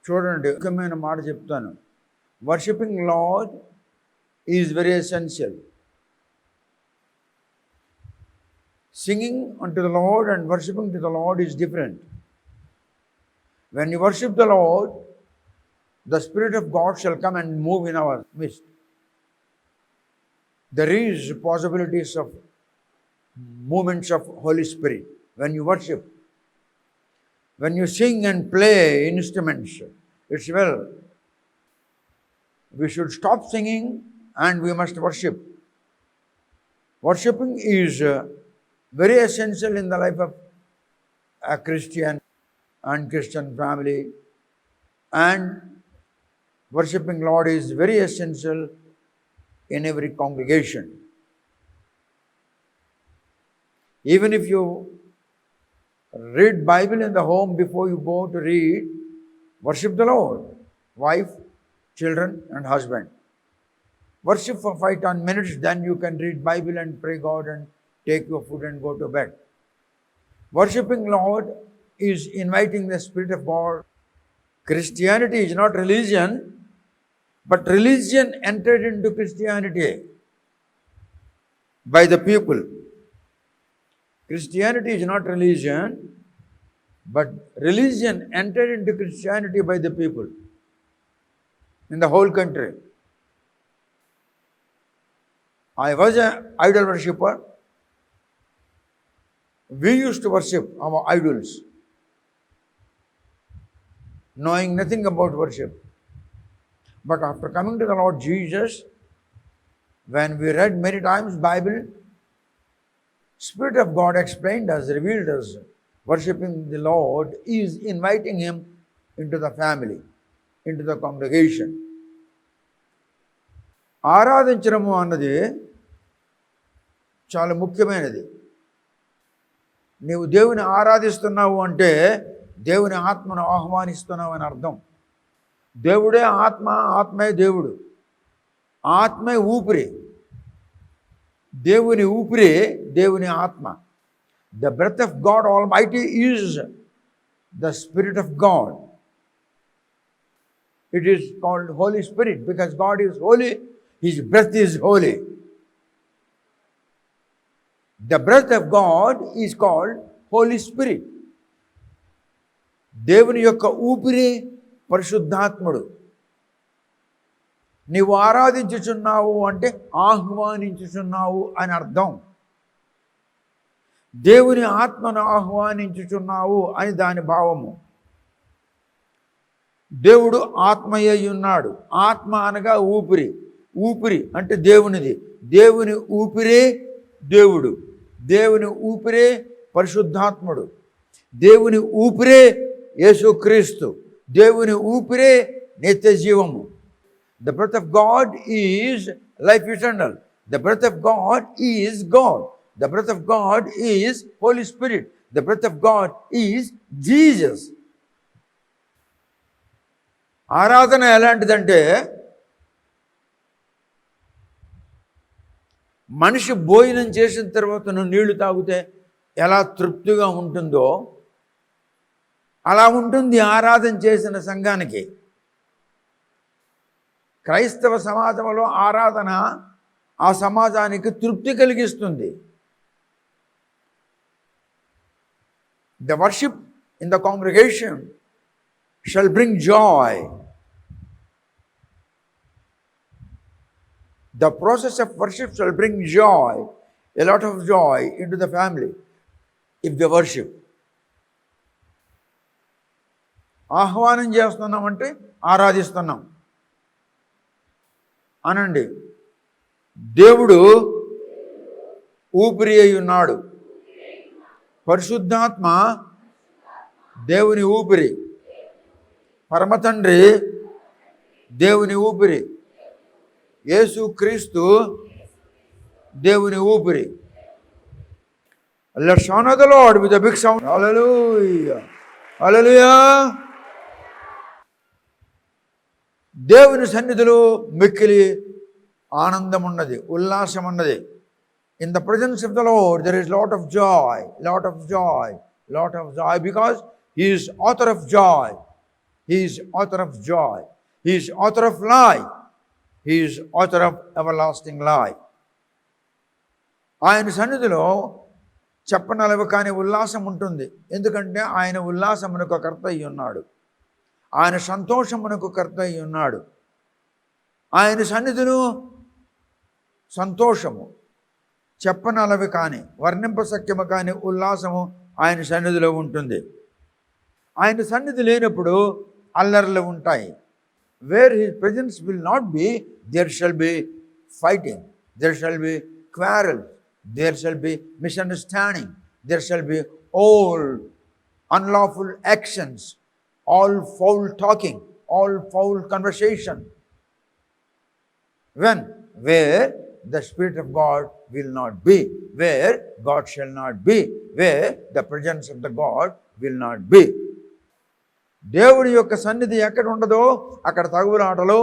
చూడండి, ముఖ్యమైన మాట చెప్తాను. Worshipping lord is very essential. Singing unto the Lord and worshiping to the Lord is different. When you worship the Lord, the Spirit of God shall come and move in our midst. There is possibilities of movements of Holy Spirit when you worship. When you sing and play instruments, it's well. We should stop singing and we must worship. Worshipping is very essential in the life of a Christian and Christian family, and worshipping Lord is very essential in every congregation. Even if you read Bible in the home, before you go to read, worship the Lord, wife, children and husband. Worship for 5-10 minutes, then you can read Bible and pray God and take your food and go to bed. Worshipping Lord is inviting the Spirit of God. Christianity is not religion, but religion entered into Christianity by the people. Christianity is not religion, but religion entered into Christianity by the people in the whole country. I was an idol worshipper. We used to worship our idols, knowing nothing about worship. But after coming to the Lord Jesus, when we read many times Bible, Spirit of God explained us, revealed us, worshipping the Lord is inviting Him into the family, into the congregation. ఆరాధించడము అన్నది చాలా ముఖ్యమైనది. నీవు దేవుని ఆరాధిస్తున్నావు అంటే దేవుని ఆత్మను ఆహ్వానిస్తున్నావు అని అర్థం. దేవుడే ఆత్మ, ఆత్మే దేవుడు. ఆత్మే ఊపిరి. దేవుని ఊపిరి దేవుని ఆత్మ. The breath of God Almighty is the Spirit of God. It is called Holy Spirit because God is holy, His breath is holy. The breath of God is called Holy Spirit. దేవుని యొక్క ఊపిరి పరిశుద్ధాత్ముడు. నీవు ఆరాధించుచున్నావు అంటే ఆహ్వానించుచున్నావు అని అర్థం. దేవుని ఆత్మను ఆహ్వానించుచున్నావు అని దాని భావము. దేవుడు ఆత్మయ్య ఉన్నాడు. ఆత్మ అనగా ఊపిరి. ఊపిరి అంటే దేవునిది. దేవుని ఊపిరే దేవుడు. దేవుని ఊపిరే పరిశుద్ధాత్ముడు. దేవుని ఊపిరే యేసుక్రీస్తు. దేవుని ఊపిరే నిత్య జీవము. The breath of God is life eternal. The breath of God is God. The breath of God is Holy Spirit. The breath of God is Jesus. ఆరాధన ఎలాంటిదంటే మనిషి భోజనం చేసిన తర్వాత నీళ్లు తాగితే ఎలా తృప్తిగా ఉంటుందో అలా ఉంటుంది ఆరాధన చేసిన సంఘానికి. క్రైస్తవ సమాజంలో ఆరాధన ఆ సమాజానికి తృప్తి కలిగిస్తుంది. The worship in the congregation shall bring joy. The process of worship shall bring joy, a lot of joy into the family if they worship. ఆహ్వానం చేస్తున్నామంటే ఆరాధిస్తున్నాం అనండి. దేవుడు ఊపిరి అయి ఉన్నాడు. పరిశుద్ధాత్మ దేవుని ఊపిరి. పరమతండ్రి దేవుని ఊపిరి. యేసుక్రీస్తు దేవుని ఊపిరి. Let's honor the Lord with a big sound. Hallelujah. Hallelujah. దేవుని సన్నిధిలో మిక్కిలి ఆనందం ఉన్నది, ఉల్లాసం ఉన్నది. In the presence of the Lord there is lot of joy, lot of joy, lot of joy, because He is author of joy. He is author of joy. He is author of life. He is author of everlasting life. ఆయన సన్నిధిలో చెప్పనలవి కాని ఉల్లాసం ఉంటుంది. ఎందుకంటే ఆయన ఉల్లాసమునకు కర్త అయి ఉన్నాడు. ఆయన సంతోషమునకు కర్త అయి ఉన్నాడు. ఆయన సన్నిధిలో సంతోషము, చెప్పనలవి కాని, వర్ణింపశక్యము కాని ఉల్లాసము ఆయన సన్నిధిలో ఉంటుంది. ఆయన సన్నిధి లేనప్పుడు అల్లర్లు ఉంటాయి. Where his presence will not be, there shall be fighting, there shall be quarrels, there shall be misunderstanding, there shall be all unlawful actions, all foul talking, all foul conversation. Where the Spirit of God will not be, where God shall not be, where the presence of the God will not be. దేవుడి యొక్క సన్నిధి ఎక్కడ ఉండదో అక్కడ తగువులాటలు,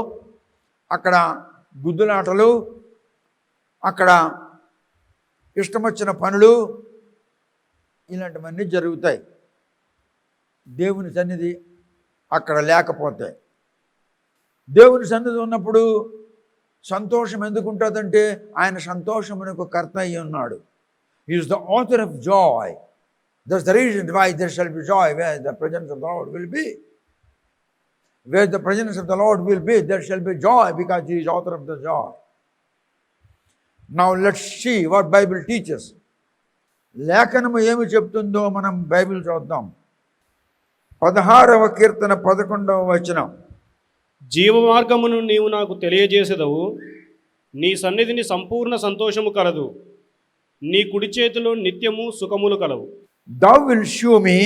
అక్కడ గుద్దులాటలు, అక్కడ ఇష్టం వచ్చిన పనులు, ఇలాంటివన్నీ జరుగుతాయి. దేవుని సన్నిధి అక్కడ లేకపోతే. దేవుని సన్నిధి ఉన్నప్పుడు సంతోషం ఎందుకు ఉంటుందంటే ఆయన సంతోషమునకు కర్త అయి ఉన్నాడు. He is the author of joy. That's the reason why there shall be joy where the presence of the Lord will be. Where the presence of the Lord will be, there shall be joy because He is author of the joy. Now let's see what Bible teaches. లేఖనము ఏమి చెప్తుందో మనం Bible చూద్దాం. 16వ కీర్తన 11వ వచనం. జీవ మార్గమును నీవు నాకు తెలియజేసేదవు, నీ సన్నిధిని సంపూర్ణ సంతోషము కలదు, నీ కుడి చేతిలో నిత్యము సుఖములు కలవు. Thou wilt show me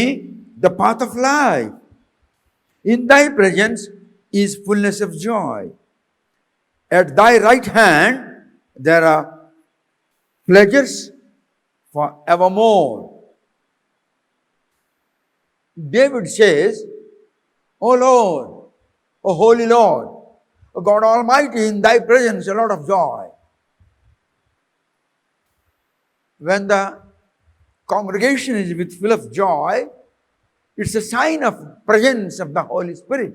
the path of life. In thy presence is fullness of joy. At thy right hand there are pleasures forevermore. David says, O Lord, O Holy Lord, O God Almighty, in thy presence a lot of joy. When the congregation is with full of joy, it's a sign of presence of the Holy Spirit.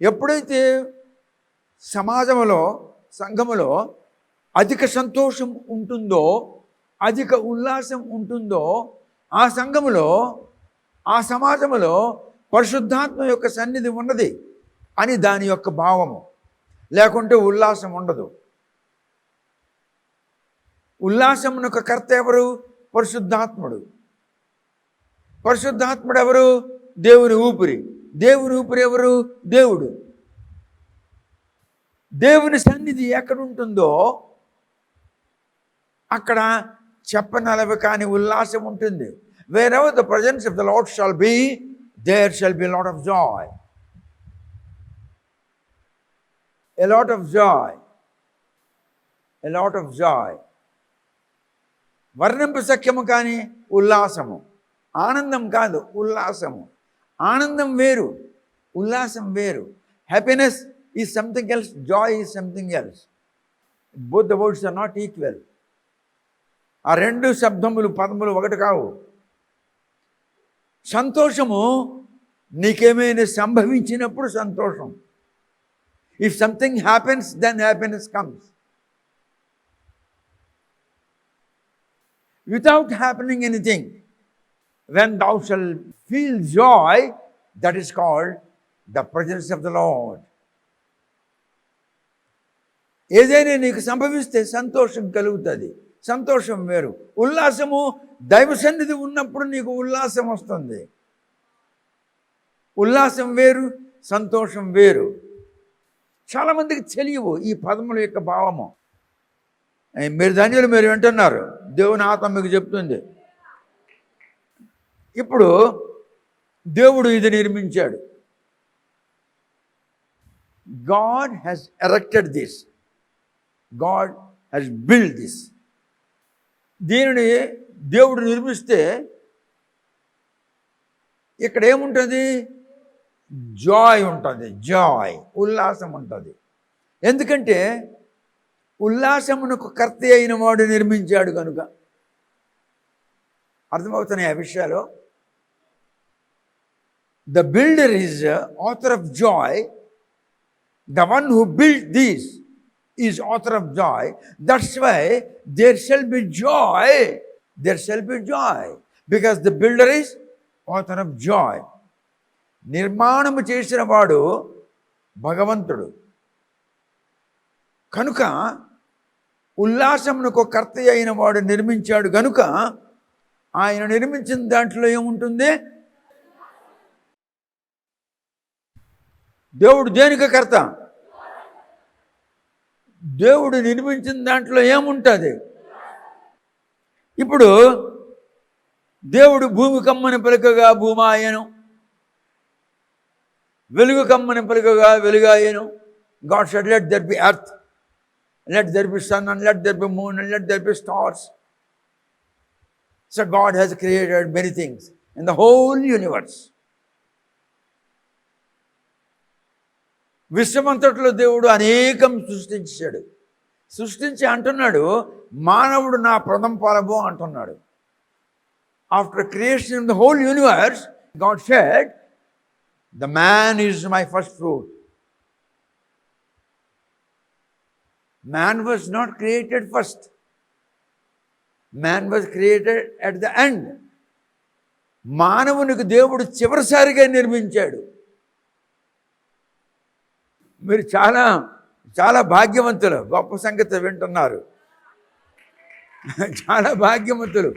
ఎప్పుడైతే సమాజంలో, సంఘములో అధిక సంతోషం ఉంటుందో, అధిక ఉల్లాసం ఉంటుందో, ఆ సంఘములో, ఆ సమాజంలో పరిశుద్ధాత్మ యొక్క సన్నిధి ఉన్నది అని దాని యొక్క భావము. లేకుంటే ఉల్లాసం ఉండదు. ఉల్లాసమునకు కర్త ఎవరు? పరిశుద్ధాత్ముడు. పరిశుద్ధాత్ముడు ఎవరు? దేవుని ఊపిరి. దేవుని ఊపిరి ఎవరు? దేవుడు. దేవుని సన్నిధి ఎక్కడ ఉంటుందో అక్కడ చెప్పనలవి కాని ఉల్లాసం ఉంటుంది. Wherever the presence of the Lord shall be, there shall be a lot of joy. A lot of joy. A lot of joy. వర్ణింపశక్యము కాని ఉల్లాసము. ఆనందం కాదు, ఉల్లాసము. ఆనందం వేరు, ఉల్లాసం వేరు. Happiness is something else, joy is something else. Both the words are not equal. ఆ రెండు శబ్దములు, పదములు ఒకటి కావు. సంతోషము నీకేమైనా సంభవించినప్పుడు సంతోషం. If something happens, then happiness comes. Without happening anything, when thou shalt feel joy, that is called the presence of the Lord. ఏదైనా నీకు సంభవిస్తే సంతోషం కలుగుతుంది. సంతోషం వేరు. ఉల్లాసము దైవ సన్నిధి ఉన్నప్పుడు నీకు ఉల్లాసం వస్తుంది. ఉల్లాసం వేరు, సంతోషం వేరు. చాలామందికి తెలియవు ఈ పదముల యొక్క భావము. మీరు ధన్యులు, మీరు వింటున్నారు. దేవుని ఆత్మ మీకు చెప్తుంది. ఇప్పుడు దేవుడు ఇది నిర్మించాడు. God has erected this. God has built this. దీనిని దేవుడు నిర్మిస్తే ఇక్కడ ఏముంటుంది? జాయ్ ఉంటుంది. జాయ్, ఉల్లాసం ఉంటుంది. ఎందుకంటే ఉల్లాసమునకు కర్త అయిన వాడు నిర్మించాడు కనుక. అర్థమవుతున్నాయి ఆ విషయాలు? The builder is author of joy. The one who built these is author of joy. That's why there shall be joy. There shall be joy. Because the builder is author of joy. నిర్మాణము చేసిన వాడు భగవంతుడు కనుక ఉల్లాసమునకు కర్త అయిన వాడు నిర్మించాడు కనుక ఆయన నిర్మించిన దాంట్లో ఏముంటుంది? దేవుడు దేనికి కర్త? దేవుడు నిర్మించిన దాంట్లో ఏముంటుంది? ఇప్పుడు దేవుడు భూమి కమ్మని పలుకగా భూమాయను, వెలుగు కమ్మని పలుకగా వెలుగాయను. God said, let there be earth, let there be sun, and let there be moon, and let there be stars. So God has created many things in the whole universe. విశ్వమంతట్లో దేవుడు అనేకం సృష్టించాడు. సృష్టించి అంటున్నాడు, మానవుడు నా ప్రథమ ఫలము అంటున్నాడు. After creation in the whole universe, God said, the man is my first fruit. Man was not created first. Man was created at the end. మానవునికి దేవుడు చివరిసారిగా నిర్మించాడు. మీరు చాలా చాలా భాగ్యవంతులు, గొప్ప సంగతి వింటున్నారు. చాలా భాగ్యవంతులు,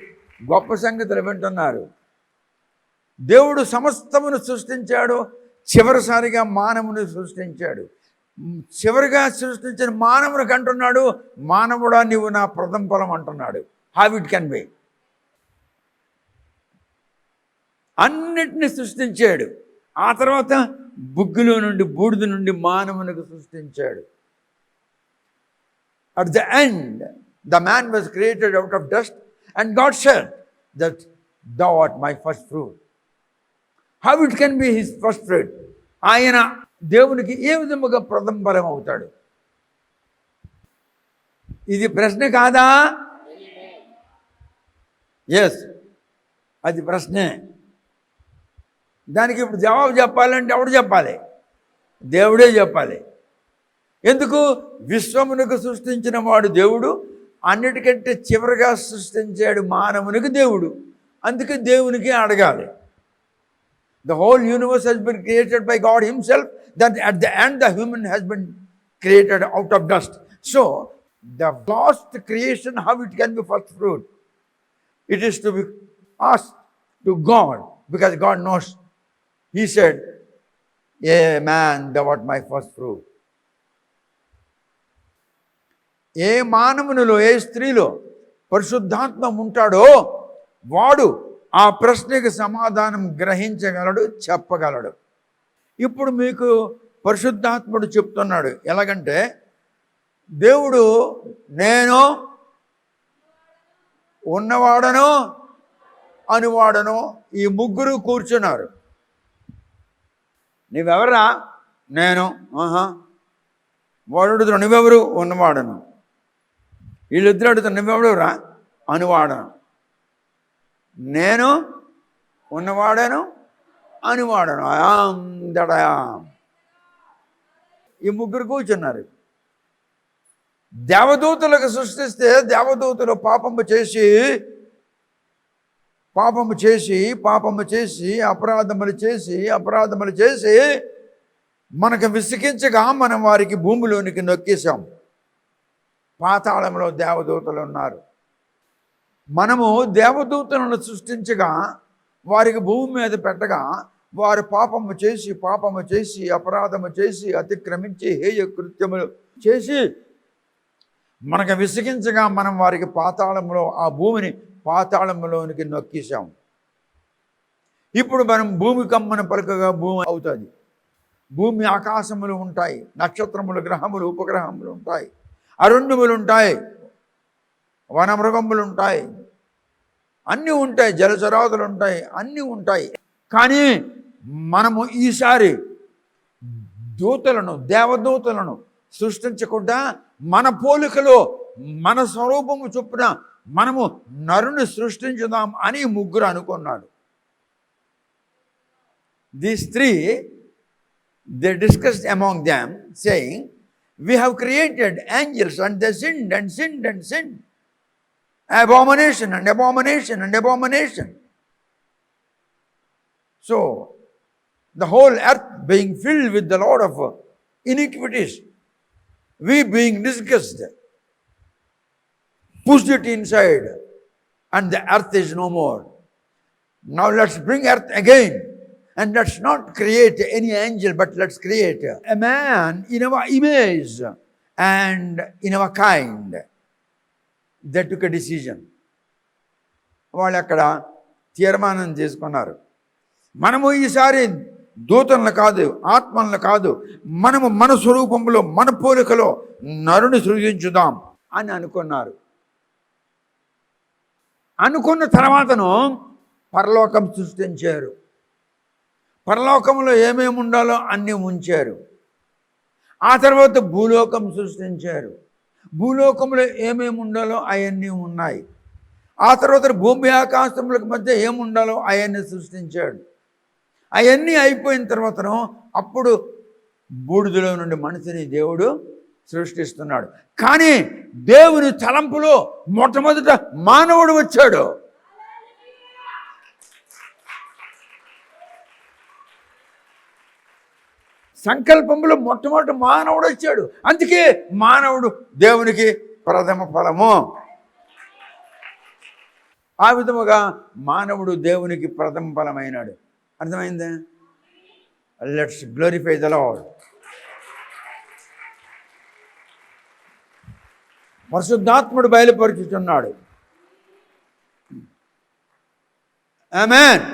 గొప్ప సంగతులు వింటున్నారు. దేవుడు సమస్తమును సృష్టించాడు, చివరిసారిగా మానవుని సృష్టించాడు. చివరిగా సృష్టించిన మానవునికి అంటున్నాడు, మానవుడా నీవు నా ప్రథమ ఫలం అంటున్నాడు. How it can B? అన్నిటిని సృష్టించాడు. ఆ తర్వాత బుగ్గులో నుండి, బూడిద నుండి మానవునికి సృష్టించాడు. At the end, the man was created out of dust, and God said that thou art my first fruit. How it can be his first fruit? ఆయన దేవునికి ఏ విధముగా ప్రథమ ఫలం అవుతాడు? ఇది ప్రశ్న కాదా? ఎస్, అది ప్రశ్నే. దానికి ఇప్పుడు జవాబు చెప్పాలంటే ఎవడు చెప్పాలి? దేవుడే చెప్పాలి. ఎందుకు? విశ్వమునకు సృష్టించిన వాడు దేవుడు, అన్నిటికంటే చివరిగా సృష్టించాడు మానవునికి దేవుడు. అందుకే దేవునికి అడగాలి. The whole universe has been created by God himself. That at the end the human has been created out of dust. So the last creation, how it can be first fruit? It is to be asked to God, because God knows. He said, "Yea, man, thou art my first fruit." ఏ మానవునిలో, ఏ స్త్రీలో పరిశుద్ధాత్మ ఉంటాడో వాడు ఆ ప్రశ్నకి సమాధానం గ్రహించగలడు, చెప్పగలడు. ఇప్పుడు మీకు పరిశుద్ధాత్ముడు చెప్తున్నాడు. ఎలాగంటే, దేవుడు నేను ఉన్నవాడను అనువాడను, ఈ ముగ్గురు కూర్చున్నారు. నువ్వెవరా? నేను. వాడు అడుగుతాడు, నువ్వెవరు? ఉన్నవాడను. వీళ్ళిద్దరు అడుగుతారు, నువ్వెవడురా? అనువాడను. నేను ఉన్నవాడను, అనువాడను. దడయా. ఈ ముగ్గురు కూర్చున్నారు. దేవదూతలకు సృష్టిస్తే దేవదూతలు పాపము చేసి అపరాధములు చేసి మనకు విసిగించగా మనం వారికి భూమిలోనికి నొక్కేశాం. పాతాళంలో దేవదూతలు ఉన్నారు. మనము దేవదూతలను సృష్టించగా వారికి భూమి మీద పెట్టగా వారు పాపము చేసి అపరాధము చేసి అతిక్రమించి హేయ కృత్యములు చేసి మనకు విసిగించగా మనం వారికి పాతాళంలో, ఆ భూమిని పాతాళంలోనికి నొక్కేశాం. ఇప్పుడు మనం భూమి కమ్మని పలకగా భూమి అవుతుంది. భూమి ఆకాశములు ఉంటాయి, నక్షత్రములు, గ్రహములు, ఉపగ్రహములు ఉంటాయి, అరణ్యములు ఉంటాయి, వనమృగములు ఉంటాయి, అన్నీ ఉంటాయి, జలచరాదులు ఉంటాయి, అన్నీ ఉంటాయి. కానీ మనము ఈసారి దేవదూతలను సృష్టించకుండా మన పోలికలో, మన స్వరూపము చొప్పున మనము నరుని సృష్టించుదాం అని ముగ్గురు అనుకున్నాడు. these three, they discussed among them, saying, we have created angels and they sinned and sinned and sinned. Abomination and abomination and abomination. So, the whole earth being filled with the load of iniquities, we being disgusted, pushed it inside, and the earth is no more. Now let's bring earth again, and let's not create any angel, but let's create a man in our image and in our kind. They took a decision. వాళ్ళు అక్కడ తీర్మానం చేసుకున్నారు, మనము ఈసారి దూతలను కాదు, ఆత్మలను కాదు, మనము మన స్వరూపంలో మన పోలికలో నరుని సృజించుదాం అని అనుకున్నారు. అనుకున్న తర్వాతను పరలోకం సృష్టించారు. పరలోకంలో ఏమేమి ఉండాలో అన్నీ ఉంచారు. ఆ తర్వాత భూలోకం సృష్టించారు. భూలోకంలో ఏమేమి ఉండాలో అవన్నీ ఉన్నాయి. ఆ తర్వాత భూమి ఆకాశములకు మధ్య ఏముండాలో అవన్నీ సృష్టించాడు. అవన్నీ అయిపోయిన తర్వాతను అప్పుడు బూడిదలో నుండి మనిషిని దేవుడు సృష్టిస్తున్నాడు. కానీ దేవుని తలంపులో మొట్టమొదట మానవుడు వచ్చాడు. సంకల్పంలో మొట్టమొదటి మానవుడు వచ్చాడు. అందుకే మానవుడు దేవునికి ప్రథమ ఫలము. ఆ విధముగా మానవుడు దేవునికి ప్రథమ ఫలమైనాడు. అర్థమైందా? Let's glorify the lord. పరిశుద్ధాత్ముడు బయలుపరుచుతున్నాడు. ఆమేన్.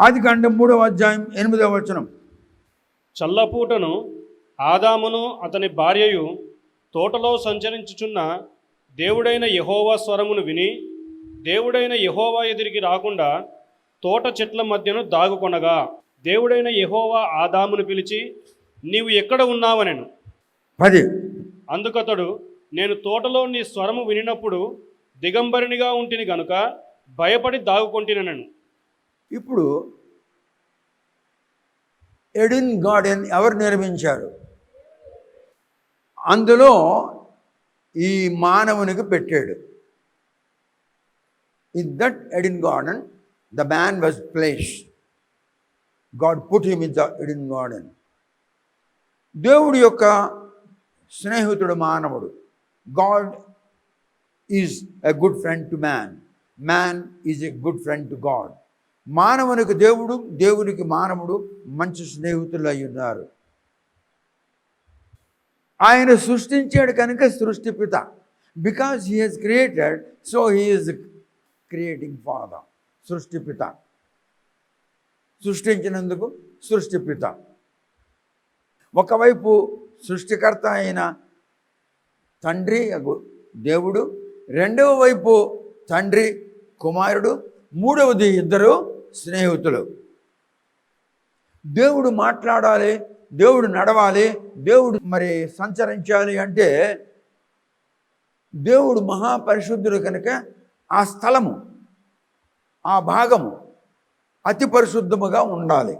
ఆదికాండం 3వ అధ్యాయం 8వ వచనం. చల్లపూటను ఆదామును అతని భార్యయు తోటలో సంచరించుచున్న దేవుడైన యెహోవా స్వరమును విని, దేవుడైన యెహోవా ఎదురికి రాకుండా తోట చెట్ల మధ్యను దాగుకొనగా, దేవుడైన యెహోవా ఆదామును పిలిచి, నీవు ఎక్కడ ఉన్నావనెను. 10. అందుకతడు, నేను తోటలో నీ స్వరము వినినప్పుడు దిగంబరినిగా ఉంటిని గనుక భయపడి దాగుకొంటినెను. ఇప్పుడు ఎడెన్ గార్డెన్ ఎవరు నిర్మించారు? అందులో ఈ మానవునికి పెట్టాడు. In that Aiden garden the man was placed. God put him in the Aiden garden. దేవుడి యొక్క స్నేహితుడు మానవుడు. God is a good friend to man. Man is a good friend to God. మానవునికి దేవుడు, దేవునికి మానవుడు మంచి స్నేహితులు అయి ఉన్నారు. ఆయన సృష్టించాడు కనుక సృష్టిపిత. Because he has created, so he is creating father. సృష్టిపిత. సృష్టించినందుకు సృష్టిపిత. ఒకవైపు సృష్టికర్త అయిన తండ్రి దేవుడు, రెండవ వైపు తండ్రి కుమారుడు, మూడవది ఇద్దరు స్నేహితులు. దేవుడు మాట్లాడాలి, దేవుడు నడవాలి, దేవుడు మరి సంచరించాలి అంటే దేవుడు మహాపరిశుద్ధుడు కనుక ఆ స్థలము, ఆ భాగము అతి పరిశుద్ధముగా ఉండాలి.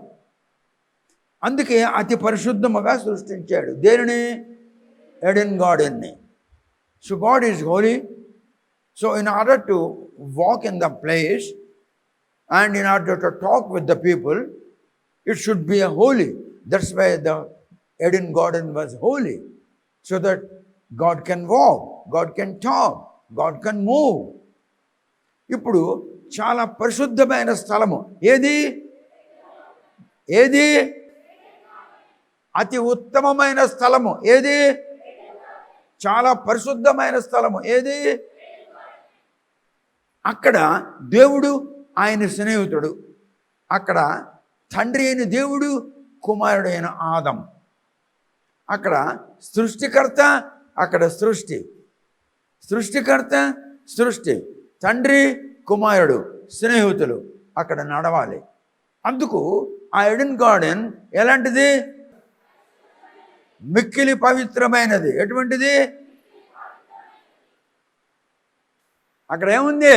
అందుకే అతి పరిశుద్ధముగా సృష్టించాడు. దేనిని? ఎడెన్ గార్డెన్ని. So God is holy. So in order to walk in the place and in order to talk with the people, it should be a holy. That's why the Eden garden was holy, so that God can walk, God can talk, God can move. ఇప్పుడు చాలా పరిశుద్ధమైన స్థలము ఏది? ఏది? అతి ఉత్తమమైన స్థలము ఏది? చాలా పరిశుద్ధమైన స్థలము ఏది? అక్కడ దేవుడు, ఆయన స్నేహితుడు. అక్కడ తండ్రి అయిన దేవుడు, కుమారుడైన ఆదం. అక్కడ సృష్టికర్త, అక్కడ సృష్టి. సృష్టికర్త, సృష్టి. తండ్రి, కుమారుడు, స్నేహితులు అక్కడ నడవాలి. అందుకు ఆ ఎడెన్ గార్డెన్ ఎలాంటిది? మిక్కిలి పవిత్రమైనది. ఎటువంటిది? అక్కడ ఏముంది?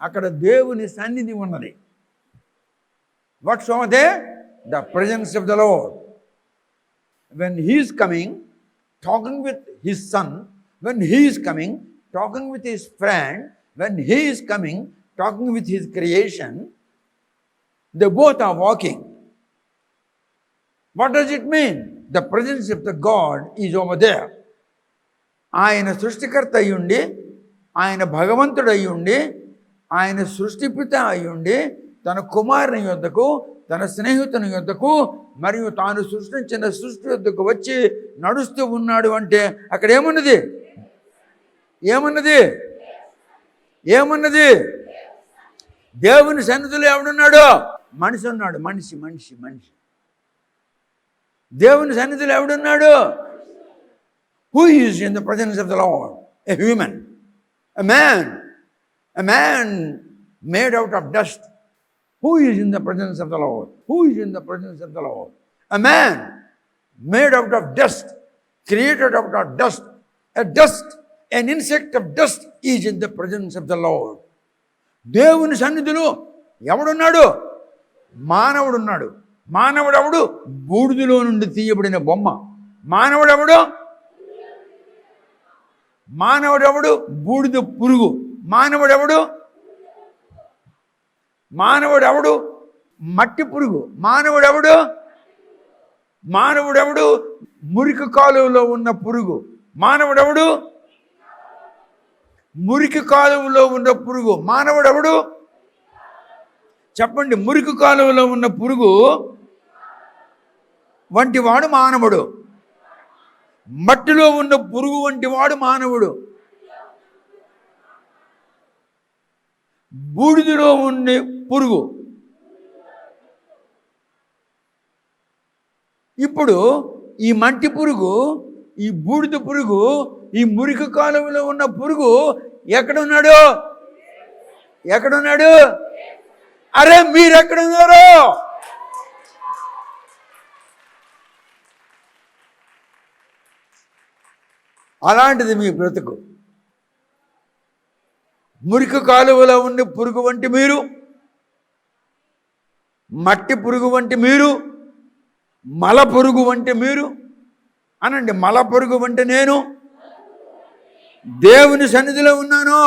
అక్కడ దేవుని సన్నిధి ఉన్నది. What's over there? The presence of the Lord. When he is coming, talking with his son, when he is coming, talking with his friend, when he is coming, talking with his creation, they both are walking. What does it mean? The presence of the God is over there. ఆయన సృష్టికర్త అయ్యుండి, ఆయన భగవంతుడు అయ్యుండి, ఆయన సృష్టిపిత అయ్యుండి, తన కుమారుని యొద్దకు, తన స్నేహితుని యొద్దకు, మరియు తాను సృష్టించిన సృష్టి యొద్దకు వచ్చి నడుస్తూ ఉన్నాడు అంటే అక్కడ ఏమున్నది? ఏమున్నది? ఏమున్నది? దేవుని సన్నిధిలో ఎవడున్నాడు? మనిషి ఉన్నాడు. మనిషి మనిషి మనిషి దేవుని సన్నిధిలో ఎవడున్నాడు? Who is in the presence of the Lord? A human, a man made out of dust. Who is in the presence of the Lord? Who is in the presence of the Lord? A man made out of dust, created out of dust. A dust, an insect of dust is in the presence of the Lord. దేవుని సన్నిధిలో ఎవడున్నాడు? మానవుడున్నాడు. మానవుడెవడు? బూడిదలో నుండి తీయబడిన బొమ్మ. మానవుడెవడు? మానవుడెవడు? బూడిద పురుగు. మానవుడెవడు? మానవుడెవడు? మట్టి పురుగు. మానవుడెవడు? మానవుడెవడు? మురికి కాలువలో ఉన్న పురుగు. మానవుడెవడు? మురికి కాలువలో ఉన్న పురుగు. మానవుడెవడు? చెప్పండి. మురికి కాలువలో ఉన్న పురుగు వంటివాడు మానవుడు. మట్టిలో ఉన్న పురుగు వంటివాడు మానవుడు. బూడిదలో ఉండే పురుగు. ఇప్పుడు ఈ మట్టి పురుగు, ఈ బూడిద పురుగు, ఈ మురికి కాలువలో ఉన్న పురుగు ఎక్కడున్నాడు? ఎక్కడున్నాడు? అరే మీరెక్కడున్నారు? అలాంటిది మీ బ్రతుకు. మురికి కాలువలో ఉండే పురుగు వంటి మీరు, మట్టి పురుగు వంటి మీరు, మల పురుగు వంటి మీరు. అనండి, మల పురుగు వంటి నేను దేవుని సన్నిధిలో ఉన్నాను.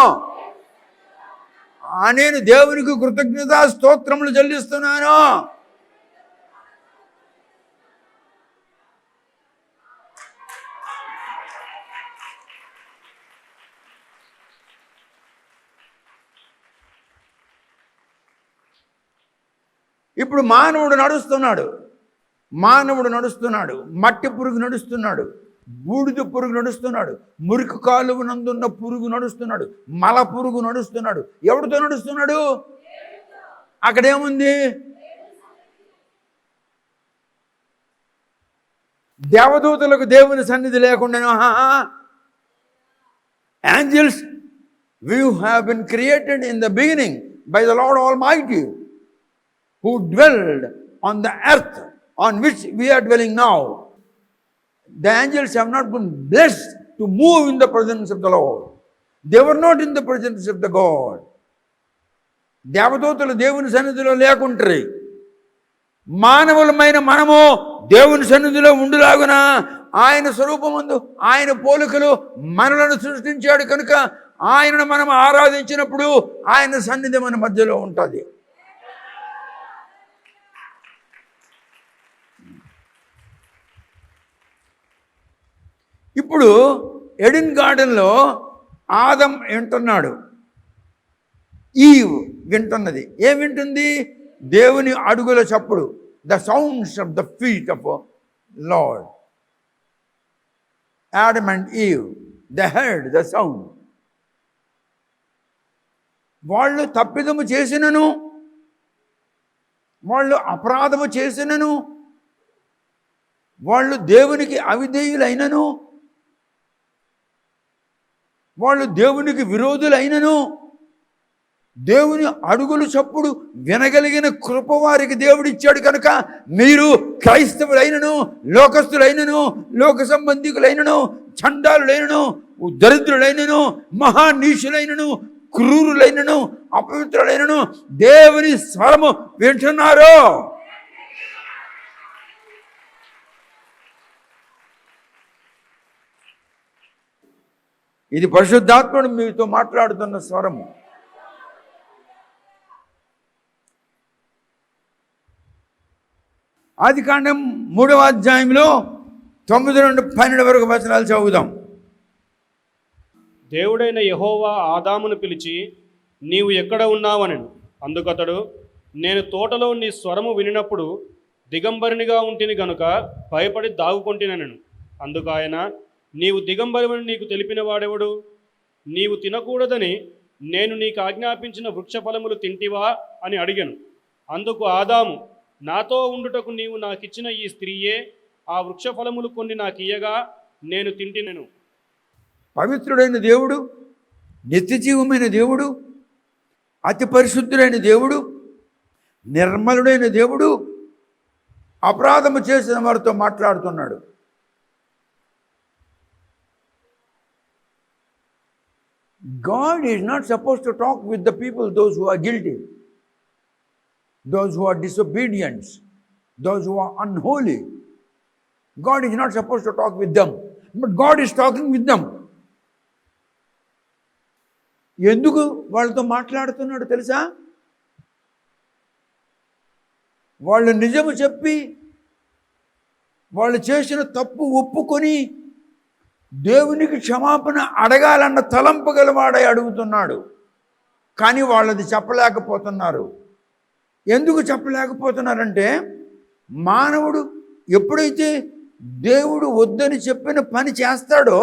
నేను దేవునికి కృతజ్ఞతా స్తోత్రములు చెల్లిస్తున్నాను. ఇప్పుడు మానవుడు నడుస్తున్నాడు. మానవుడు నడుస్తున్నాడు. మట్టి పురుగు నడుస్తున్నాడు. బూడిద పురుగు నడుస్తున్నాడు. మురికి కాలువ నందున్న పురుగు నడుస్తున్నాడు. మల పురుగు నడుస్తున్నాడు. ఎవరితో నడుస్తున్నాడు? అక్కడేముంది? దేవదూతలకు దేవుని సన్నిధి లేకుండా angels we have been created in the beginning by the Lord Almighty, who dwelled on the earth on which we are dwelling now. The angels have not been blessed to move in the presence of the Lord. They were not in the presence of the God. దేవదూతలు దేవుని సన్నిధిలో లేకుంటారు. మానవులమైన మనము దేవుని సన్నిధిలో ఉండులాగున ఆయన స్వరూపమందు, ఆయన పోలికలు మనలను సృష్టించాడు కనుక ఆయనను మనం ఆరాధించినప్పుడు ఆయన సన్నిధి మన మధ్యలో ఉంటుంది. ఇప్పుడు ఎడెన్ గార్డెన్లో ఆదం వింటున్నాడు, ఈవ్ వింటున్నది. ఏం వింటుంది? దేవుని అడుగుల చప్పుడు. The sounds of the feet of lord. Adam and Eve, the heard the sound. వాళ్ళు తప్పిదము చేసినను, వాళ్ళు అపరాధము చేసినను, వాళ్ళు దేవునికి అవిధేయులైనను, వాళ్ళు దేవునికి విరోధులైనను, దేవుని అడుగులు చప్పుడు వినగలిగిన కృప వారికి దేవుడిచ్చాడు కనుక మీరు క్రైస్తవులైనను, లోకస్తులైనను, లోక సంబంధికులైనను, చండాలులైనను, దరిద్రులైనను, మహానీషులైనను, క్రూరులైనను అపవిత్రులైనను దేవుని స్వరము వింటున్నారు. ఇది పరిశుద్ధాత్ముడు మీతో మాట్లాడుతున్న స్వరము. ఆదికాండం 3వ అధ్యాయంలో 9 నుండి 12 వరకు వచనాలు చదువుదాం. దేవుడైన యెహోవా ఆదామును పిలిచి, నీవు ఎక్కడ ఉన్నావనెను. అందుకతడు, నేను తోటలో నీ స్వరము వినినప్పుడు దిగంబరినిగా ఉంటిని గనుక భయపడి దాగుకొంటినెను. అందుకు ఆయన, నీవు దిగంబరివని నీకు తెలిపిన వాడెవడు? నీవు తినకూడదని నేను నీకు ఆజ్ఞాపించిన వృక్షఫలములు తింటివా అని అడిగాను. అందుకు ఆదాము, నాతో ఉండుటకు నీవు నాకిచ్చిన ఈ స్త్రీయే ఆ వృక్షఫలములు కొన్ని నాకియ్యగా నేను తింటినెను. పవిత్రుడైన దేవుడు, నిత్యజీవమైన దేవుడు, అతి పరిశుద్ధుడైన దేవుడు, నిర్మలుడైన దేవుడు అపరాధము చేసిన వారితో మాట్లాడుతున్నాడు. God is not supposed to talk with the people, those who are guilty, those who are disobedient, those who are unholy. God is not supposed to talk with them, but God is talking with them. ఎందుకు వాళ్ళతో మాట్లాడుతున్నాడు తెలుసా? వాళ్ళు నిజము చెప్పి వాళ్ళు చేసిన తప్పు ఒప్పుకొని దేవునికి క్షమాపణ అడగాలన్న తలంపు గలవాడై అడుగుతున్నాడు. కానీ వాళ్ళది చెప్పలేకపోతున్నారు. ఎందుకు చెప్పలేకపోతున్నారంటే, మానవుడు ఎప్పుడైతే దేవుడు వద్దని చెప్పిన పని చేస్తాడో,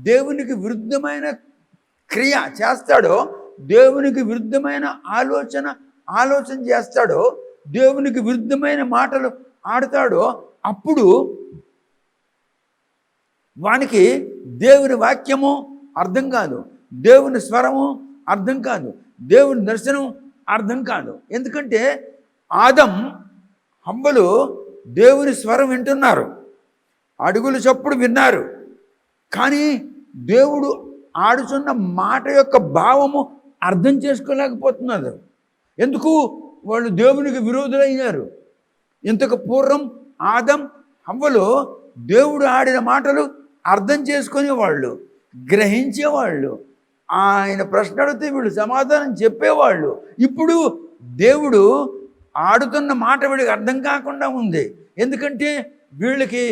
దేవునికి విరుద్ధమైన క్రియ చేస్తాడో, దేవునికి విరుద్ధమైన ఆలోచన చేస్తాడో, దేవునికి విరుద్ధమైన మాటలు ఆడతాడో, అప్పుడు వానికి దేవుని వాక్యము అర్థం కాదు, దేవుని స్వరము అర్థం కాదు, దేవుని దర్శనం అర్థం కాదు. ఎందుకంటే ఆదం హవ్వలు దేవుని స్వరం వింటున్నారు, అడుగులు చప్పుడు విన్నారు, కానీ దేవుడు ఆడుచున్న మాట యొక్క భావము అర్థం చేసుకోలేకపోతున్నారు. ఎందుకు? వాళ్ళు దేవునికి విరోధులయ్యారు. ఇంతకు పూర్వం ఆదం హవ్వలు దేవుడు ఆడిన మాటలు అర్థం చేసుకునేవాళ్ళు, గ్రహించేవాళ్ళు, ఆయన ప్రశ్న అడిగితే వీళ్ళు సమాధానం చెప్పేవాళ్ళు. ఇప్పుడు దేవుడు ఆడుతున్న మాట వీళ్ళకి అర్థం కాకుండా ఉంది. ఎందుకంటే వీళ్ళకి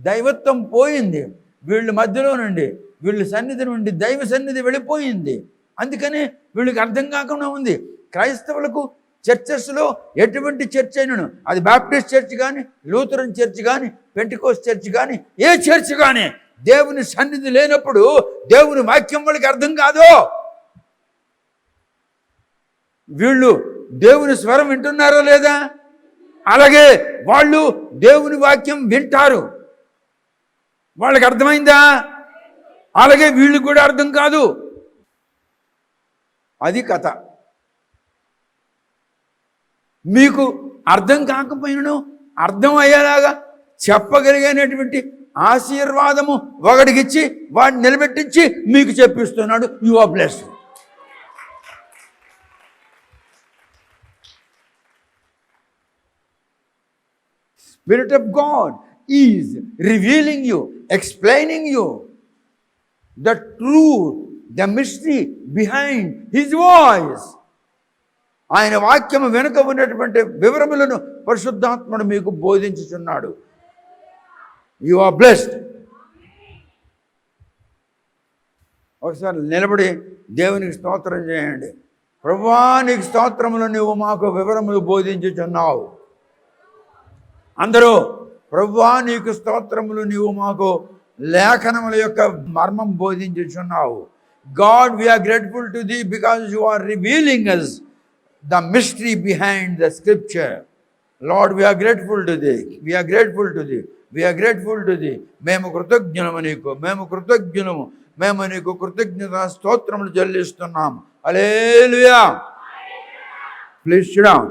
దైవత్వం పోయింది, వీళ్ళ మధ్యలో నుండి, వీళ్ళ సన్నిధి నుండి దైవ సన్నిధి వెళ్ళిపోయింది. అందుకని వీళ్ళకి అర్థం కాకుండా ఉంది. క్రైస్తవులకు చర్చెస్లో ఎటువంటి చర్చ్ అయినను, అది బాప్టిస్ట్ చర్చ్ కానీ, లూథరన్ చర్చ్ కానీ, పెంటెకోస్ట్ చర్చ్ కానీ, ఏ చర్చ్ కానీ, దేవుని సన్నిధి లేనప్పుడు దేవుని వాక్యం వాళ్ళకి అర్థం కాదు. వీళ్ళు దేవుని స్వరం వింటున్నారో లేదా? అలాగే వాళ్ళు దేవుని వాక్యం వింటారు. వాళ్ళకి అర్థమైందా? అలాగే వీళ్ళకి కూడా అర్థం కాదు. అది కథ. మీకు అర్థం కాకపోయినను అర్థం అయ్యేలాగా చెప్పగలిగినటువంటి ఆశీర్వాదము ఒకడికిచ్చి వాడిని నిలబెట్టించి మీకు చెప్పిస్తున్నాడు. You are blessed. Spirit of God is revealing you, explaining you the truth, the mystery behind His voice. ఆయన వాక్యము వెనుక ఉన్నటువంటి వివరములను పరిశుద్ధాత్ముడు మీకు బోధించుచున్నాడు. You are blessed. ఒకసారి నిలబడి దేవునికి స్తోత్రం చేయండి. ప్రభువా, నీకు స్తోత్రములు, నీవు మాకు వివరములు బోధించుచున్నావు. అందరూ, ప్రభువా నీకు స్తోత్రములు, నీవు మాకు లేఖనముల యొక్క మర్మం బోధించుచున్నావు. God, we are grateful to thee because you are revealing us the mystery behind the scripture. Lord, we are grateful to thee. We are grateful to thee. We are grateful to thee. మేము కృతజ్ఞులము నీకు, మేము నీకు కృతజ్ఞత స్తోత్రములు చెల్లిస్తున్నాం. Hallelujah. Please sit down.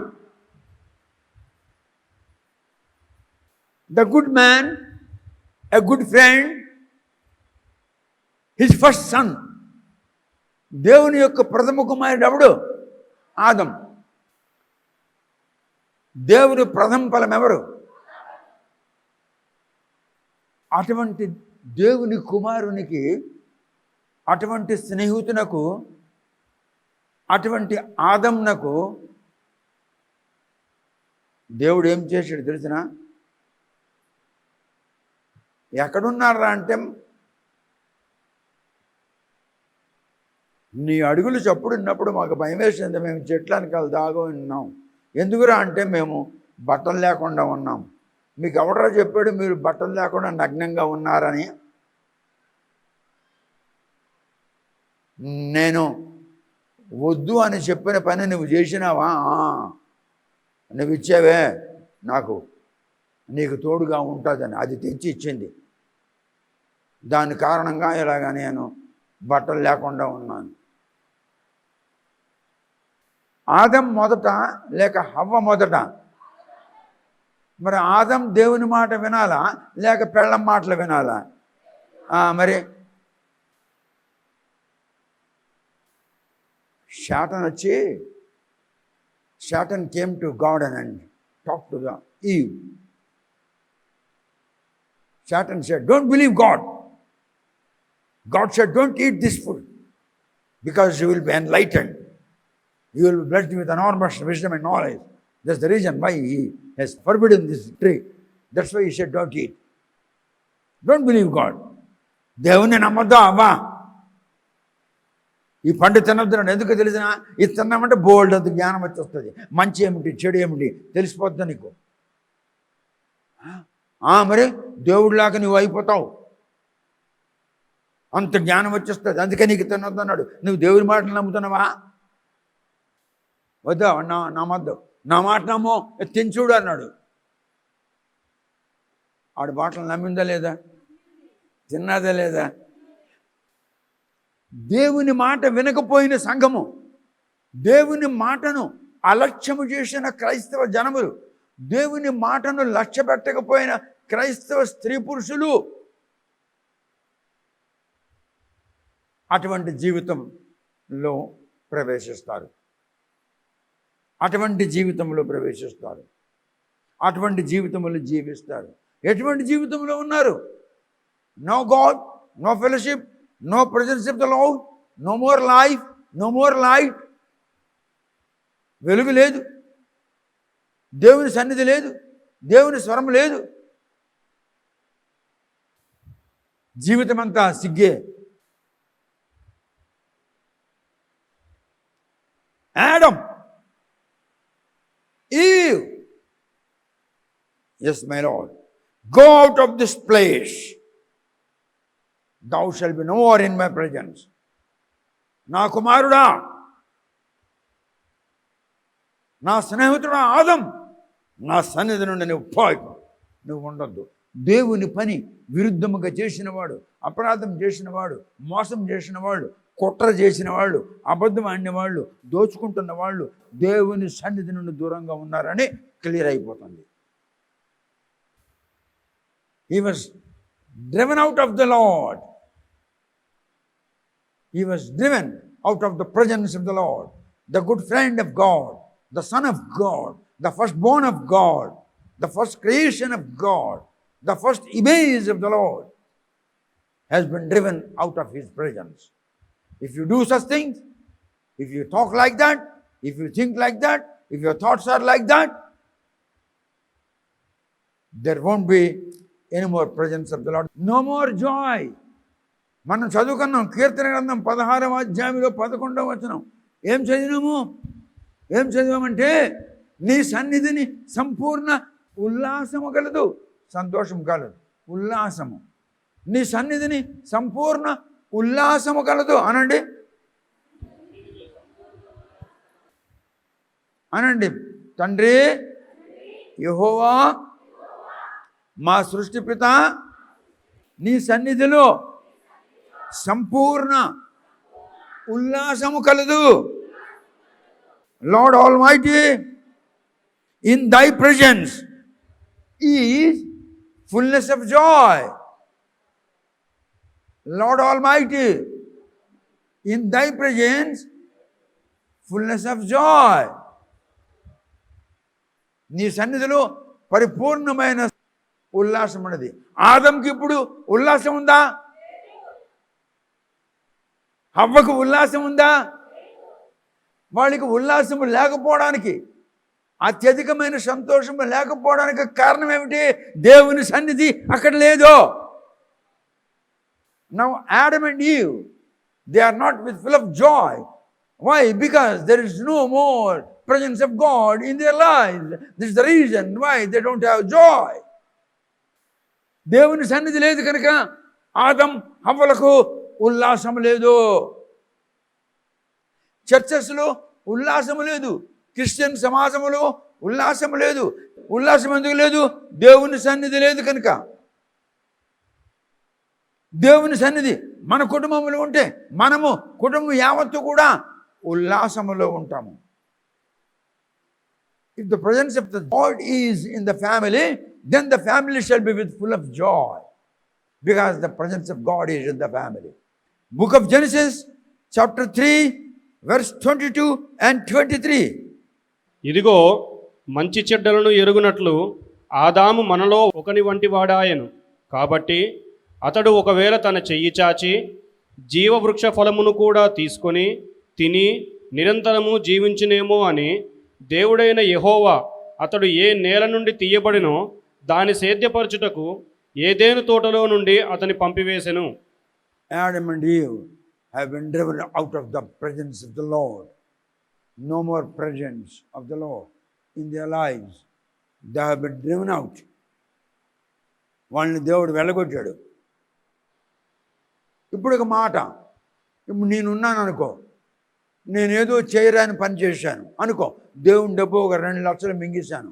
The good man, a good friend, his first son దేవుని యొక్క ప్రథమ కుమారుడు ఎవడు? ఆదం. దేవుని ప్రథమ ఫలం ఎవరు? అటువంటి దేవుని కుమారునికి, అటువంటి స్నేహితునకు, అటువంటి ఆదంనకు దేవుడు ఏం చేశాడు తెలిసిన? ఎక్కడున్నారా అంటే, నీ అడుగులు చప్పుడున్నప్పుడు మాకు భయం వేసింది, మేము చెట్ల వెనకాల దాగా ఉన్నాం. ఎందుకురా అంటే మేము బట్టలు లేకుండా ఉన్నాం. మీకు ఎవడరా చెప్పాడు మీరు బట్టలు లేకుండా నగ్నంగా ఉన్నారని? నేను వద్దు అని చెప్పిన పని నువ్వు చేసినావా? నువ్వు ఇచ్చావే నాకు, నీకు తోడుగా ఉంటుందని అది తెచ్చి ఇచ్చింది. దాని కారణంగా ఇలాగా నేను బట్టలు లేకుండా ఉన్నాను. ఆదం మొదట లేక హవ్వ మొదట? మరి ఆదం దేవుని మాట వినాలా లేక పెళ్ళం మాటలు వినాలా? మరి Satan came to God and talked to Eve. Satan said, don't believe God. God said, don't eat this food because you will be enlightened. You will be blessed with enormous wisdom and knowledge. That's the reason why he has forbidden this tree. That's why he said, don't eat. Don't believe God. దేవుని నమ్మద్దా అవ్వా? ఈ పండు తినొద్దు. ఎందుకు తెలిసిన? ఇది తిన్నామంటే బోల్డ్ అంత జ్ఞానం వచ్చి వస్తుంది. మంచి ఏమిటి చెడు ఏమిటి తెలిసిపోద్దా నీకు? మరి దేవుడిలాగా నువ్వు అయిపోతావు, అంత జ్ఞానం వచ్చేస్తుంది. అందుకే నీకు తినొద్దు అన్నాడు. నువ్వు దేవుడి మాటలు నమ్ముతున్నావా? వద్దా? నమ్మద్దు. నా మాట నమ్మో, తినచూడు అన్నాడు. ఆడి మాటలు నమ్మిందా లేదా? తిన్నదా లేదా? దేవుని మాట వినకపోయిన సంఘము, దేవుని మాటను అలక్ష్యము చేసిన క్రైస్తవ జనములు, దేవుని మాటను లక్ష్య పెట్టకపోయిన క్రైస్తవ స్త్రీ పురుషులు అటువంటి జీవితంలో ప్రవేశిస్తారు. అటువంటి జీవితంలో ప్రవేశిస్తారు. అటువంటి జీవితంలో జీవిస్తారు. ఎటువంటి జీవితంలో ఉన్నారు? No God, no fellowship, no presence of the Lord, no more life, no more light. వెలుగు లేదు, దేవుని సన్నిధి లేదు, దేవుని స్వరం లేదు. జీవితం అంతా సిగ్గే. Adam, Eve, yes my Lord, go out of this place. Thou shalt be no more in my presence. నా కుమారుడా, నా స్నేహితుడా ఆదం, నా సన్నిధి నుండి నువ్వు ఉండొద్దు. దేవుని పని విరుద్ధముగా చేసినవాడు, అపరాధం చేసినవాడు, మోసం చేసినవాడు, కుట్ర చేసిన వాళ్ళు, అబద్ధం ఆడిన వాళ్ళు, దోచుకుంటున్న వాళ్ళు దేవుని సన్నిధి నుండి దూరంగా ఉన్నారని క్లియర్ అయిపోతుంది. He was driven out of the Lord. He was driven out of the presence of the Lord. The good friend of God, the Son of God, the firstborn of God, the first creation of God, the first image of the Lord has been driven out of his presence. If you do such things, if you talk like that, if you think like that, if your thoughts are like that, there won't be any more presence of the Lord. No more joy. మనం చదువుకున్నాం కీర్తన గ్రంథం 16వ అధ్యాయంలో 11వ వచనం. ఏం చదివామంటే నీ సన్నిధిని సంపూర్ణ ఉల్లాసము కలదు, సంతోషం కలదు, ఉల్లాసము. నీ సన్నిధిని సంపూర్ణ ఉల్లాసము కలదు అనండి. తండ్రి యెహోవా మా సృష్టిపిత నీ సన్నిధిలో సంపూర్ణ ఉల్లాసము కలదు. Lord Almighty, in thy presence is fullness of joy. Lord Almighty, In thy presence, fullness of joy. నీ సన్నిధిలో పరిపూర్ణమైన ఉల్లాసం ఉన్నది. ఆదంకి ఇప్పుడు ఉల్లాసం ఉందా? హవ్వకు ఉల్లాసం ఉందా? వాళ్ళకి ఉల్లాసం లేకపోవడానికి, అత్యధికమైన సంతోషం లేకపోవడానికి కారణం ఏమిటి? దేవుని సన్నిధి అక్కడ లేదు. Now Adam and Eve, they are not with full of joy. Why? Because there is no more presence of God in their lives. This is the reason why they don't have joy. దేవుని సన్నిధి లేదు కనుక ఆదం హవ్వలకు ఉల్లాసం లేదు. చర్చస్లో ఉల్లాసం లేదు, Christian సమాజంలో ఉల్లాసం లేదు. ఉల్లాసం ఎందుకు లేదు? దేవుని సన్నిధి లేదు కనుక. దేవుని సన్నిధి మన కుటుంబంలో ఉంటే మనము కుటుంబం యావత్తు కూడా ఉల్లాసములో ఉంటాము. If the presence of the God is in the family, then the family shall be with full of joy, because the presence of God is in the family. Book of Genesis, chapter 3, verse 22 and 23. ఇదిగో మంచి చెడ్డలను ఎరుగునట్లు ఆదాము మనలో ఒకని వంటి వాడాయను. కాబట్టి అతడు ఒకవేళ తన చెయ్యి చాచి జీవవృక్ష ఫలమును కూడా తీసుకొని తిని నిరంతరము జీవించునేమో అని దేవుడైన యెహోవా అతడు ఏ నేల నుండి తీయబడినో దాని సేద్యపరచుటకు ఏదెను తోటలో నుండి అతని పంపివేసెను. Adam and Eve have been driven out of the presence of the Lord. No more presence of the Lord in their lives. They have been driven out. వాళ్ళని దేవుడు వెళ్ళగొట్టాడు. ఇప్పుడు ఒక మాట, ఇప్పుడు నేనున్నాను అనుకో, నేనేదో చేయరాని పని చేశాను అనుకో, దేవుని డబ్బు ఒక 2 లక్షలు మింగేశాను.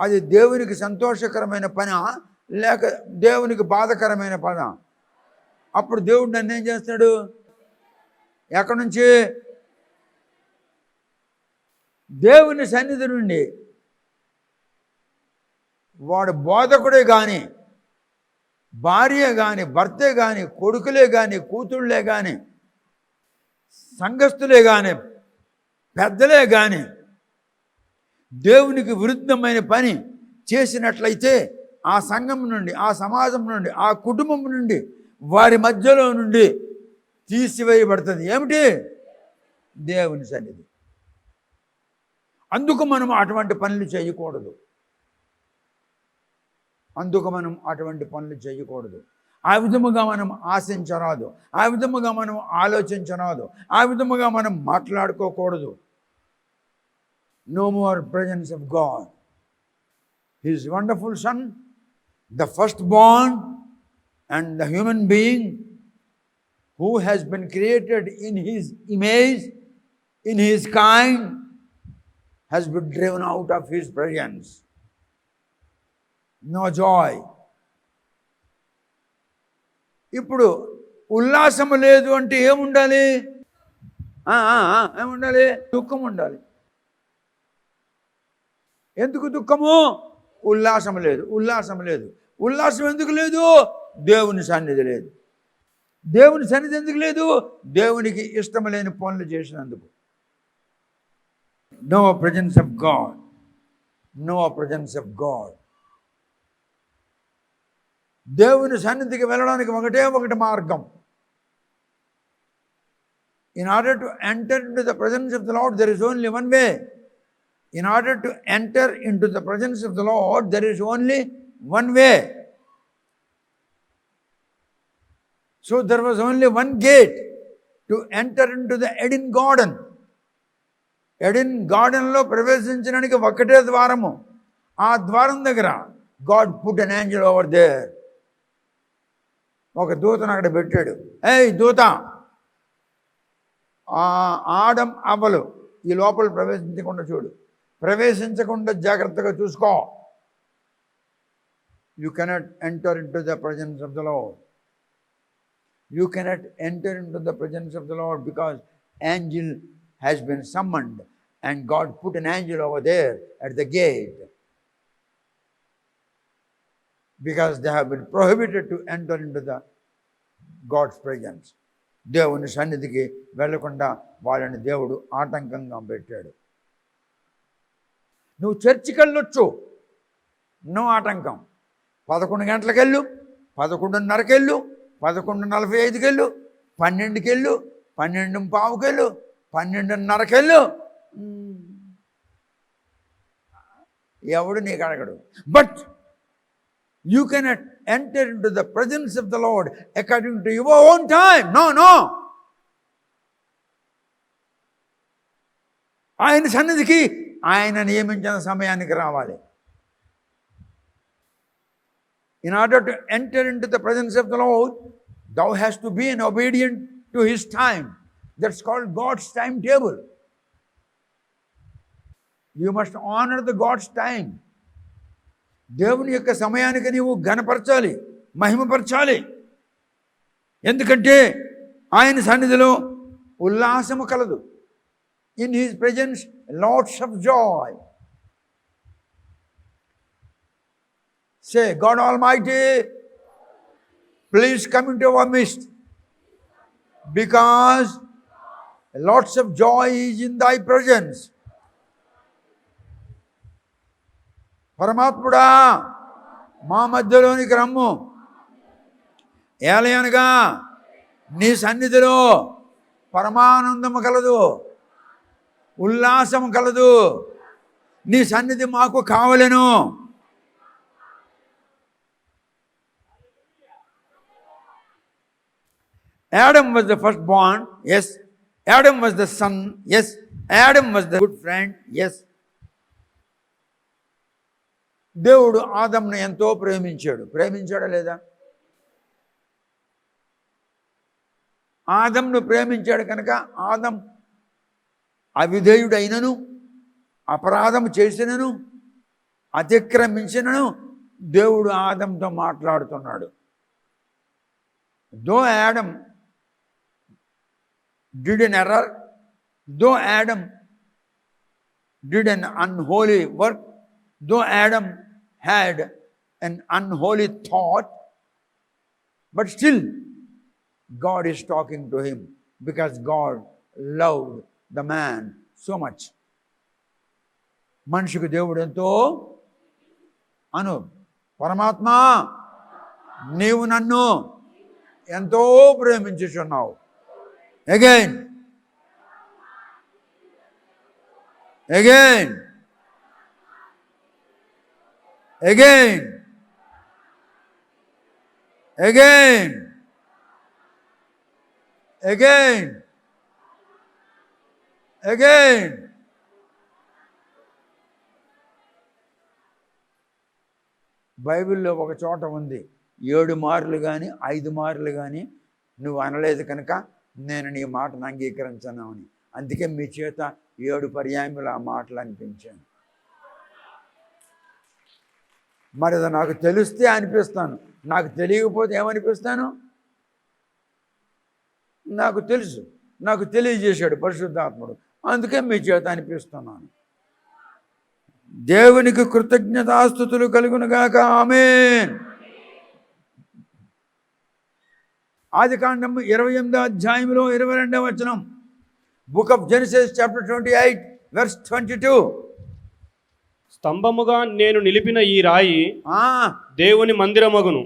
అది దేవునికి సంతోషకరమైన పనా లేక దేవునికి బాధకరమైన పనా? అప్పుడు దేవుడు నన్ను ఏం చేస్తాడు? ఎక్కడి నుంచి? దేవుని సన్నిధి నుండి. వాడు బోధకుడే కానీ, భార్య కానీ, భర్తే కానీ, కొడుకులే కానీ, కూతుళ్ళే కానీ, సంఘస్థులే కానీ, పెద్దలే కానీ దేవునికి విరుద్ధమైన పని చేసినట్లయితే ఆ సంఘం నుండి, ఆ సమాజం నుండి, ఆ కుటుంబం నుండి, వారి మధ్యలో నుండి తీసివేయబడుతుంది. ఏమిటి? దేవుని సన్నిధి. అందుకు మనం అటువంటి పనులు చేయకూడదు. ఆ విధముగా మనం ఆశించరాదు, ఆ విధముగా మనం ఆలోచించరాదు, ఆ విధముగా మనం మాట్లాడుకోకూడదు. No more presence of God. His wonderful Son, the firstborn and the human being who has been created in His image, in His kind, has been driven out of His presence. No joy. ఇప్పుడు ఉల్లాసము లేదు అంటే ఏముండాలి? ఏముండాలి? దుఃఖం ఉండాలి. ఎందుకు దుఃఖము? ఉల్లాసం లేదు. ఉల్లాసం ఎందుకు లేదు? దేవుని సన్నిధి లేదు. దేవుని సన్నిధి ఎందుకు లేదు? దేవునికి ఇష్టం లేని పనులు చేసినందుకు. No presence of God. No presence of God. దేవుని సన్నిధికి వెళ్ళడానికి ఒకటి మార్గం. In order to enter into the presence of the Lord, there is only one way. In order to enter into the presence of the Lord, there is only one way. So there was only one gate to enter into the Eden garden. Eden gardenలో ప్రవేశించడానికి ఒకటే ద్వారము. ఆ ద్వారం దగ్గర God put an angel over there. ఒక దూతను అక్కడ పెట్టాడు. ఏయ్ దూత, ఆడం అవ్వలు ఈ లోపల ప్రవేశించకుండా చూడు, ప్రవేశించకుండా జాగ్రత్తగా చూసుకో. You cannot enter into the presence of the Lord. You cannot enter into the presence of the Lord because angel has been summoned and God put an angel over there at the gate, because they have been prohibited to enter into the God's presence. దేవుని సన్నిధికి వెళ్లకుండా వాళ్ళని దేవుడు ఆటంకంగా పెట్టాడు. నువ్వు చర్చికి వెళ్ళొచ్చు, no ఆటంకం. 11 గంటలకు వెళ్ళు, 11:30కి వెళ్ళు, 11:45కి వెళ్ళు, 12కి వెళ్ళు, 12:15కి వెళ్ళు, 12:30కి వెళ్ళు, ఎవడు నీకు అడగడు. But you cannot enter in to the presence of the Lord according to your own time. No. ఆయన సన్నిధికి ఆయన నియమించిన సమయానికి రావాలి. In order to enter into the presence of the Lord, thou hast to be an obedient to his time. That's called God's timetable. You must honor the God's time. దేవుని యొక్క సమయానికి నీవు ఘనపరచాలి, మహిమపరచాలి. ఎందుకంటే ఆయన సన్నిధిలో ఉల్లాసము కలదు. In his presence lots of joy. Say, God Almighty, please come into our midst, because lots of joy is in thy presence. పరమాత్ముడా మా మధ్యలోనికి రమ్ము, ఏలయనగా నీ సన్నిధిలో పరమానందము కలదు, ఉల్లాసము కలదు. నీ సన్నిధి మాకు కావలెను. Adam was the firstborn, yes. Adam was the son, yes. Adam was the good friend, yes. దేవుడు ఆదంను ఎంతో ప్రేమించాడా లేదా? ఆదంను ప్రేమించాడు కనుక ఆదం అవిధేయుడైనను, అపరాధము చేసినను, అతిక్రమించినను దేవుడు ఆదంతో మాట్లాడుతున్నాడు. Though Adam did an error, though Adam did an unholy work, though Adam had an unholy thought, but still God is talking to him because God loved the man so much. మనిషికి దేవుడు ఎంతో పరమాత్మ నీవు నన్ను ఎంతో ప్రేమించుచున్నావు. Again. Again. Again. Again. Again. Again. బైబిల్లో ఒక చోట ఉంది, 7 మార్లు కానీ 5 మార్లు కానీ నువ్వు అనలేదు కనుక నేను నీ మాటను అంగీకరించను అని. అందుకే మీ చేత 7 పర్యాయములు ఆ మాటలు అనిపించాను. మరి అది నాకు తెలిస్తే అనిపిస్తాను, నాకు తెలియకపోతే ఏమనిపిస్తాను? నాకు తెలుసు, నాకు తెలియజేశాడు పరిశుద్ధాత్ముడు, అందుకే మీ చేత అనిపిస్తున్నాను. దేవునికి కృతజ్ఞతాస్తుతులు కలుగునుగాక. ఆమేన్. ఆదికాండము 28వ అధ్యాయంలో 22వ వచనం. Book of Genesis chapter 28 verse 22. స్తంభముగా నేను నిలిపిన ఈ రాయి దేవుని మందిరమగును,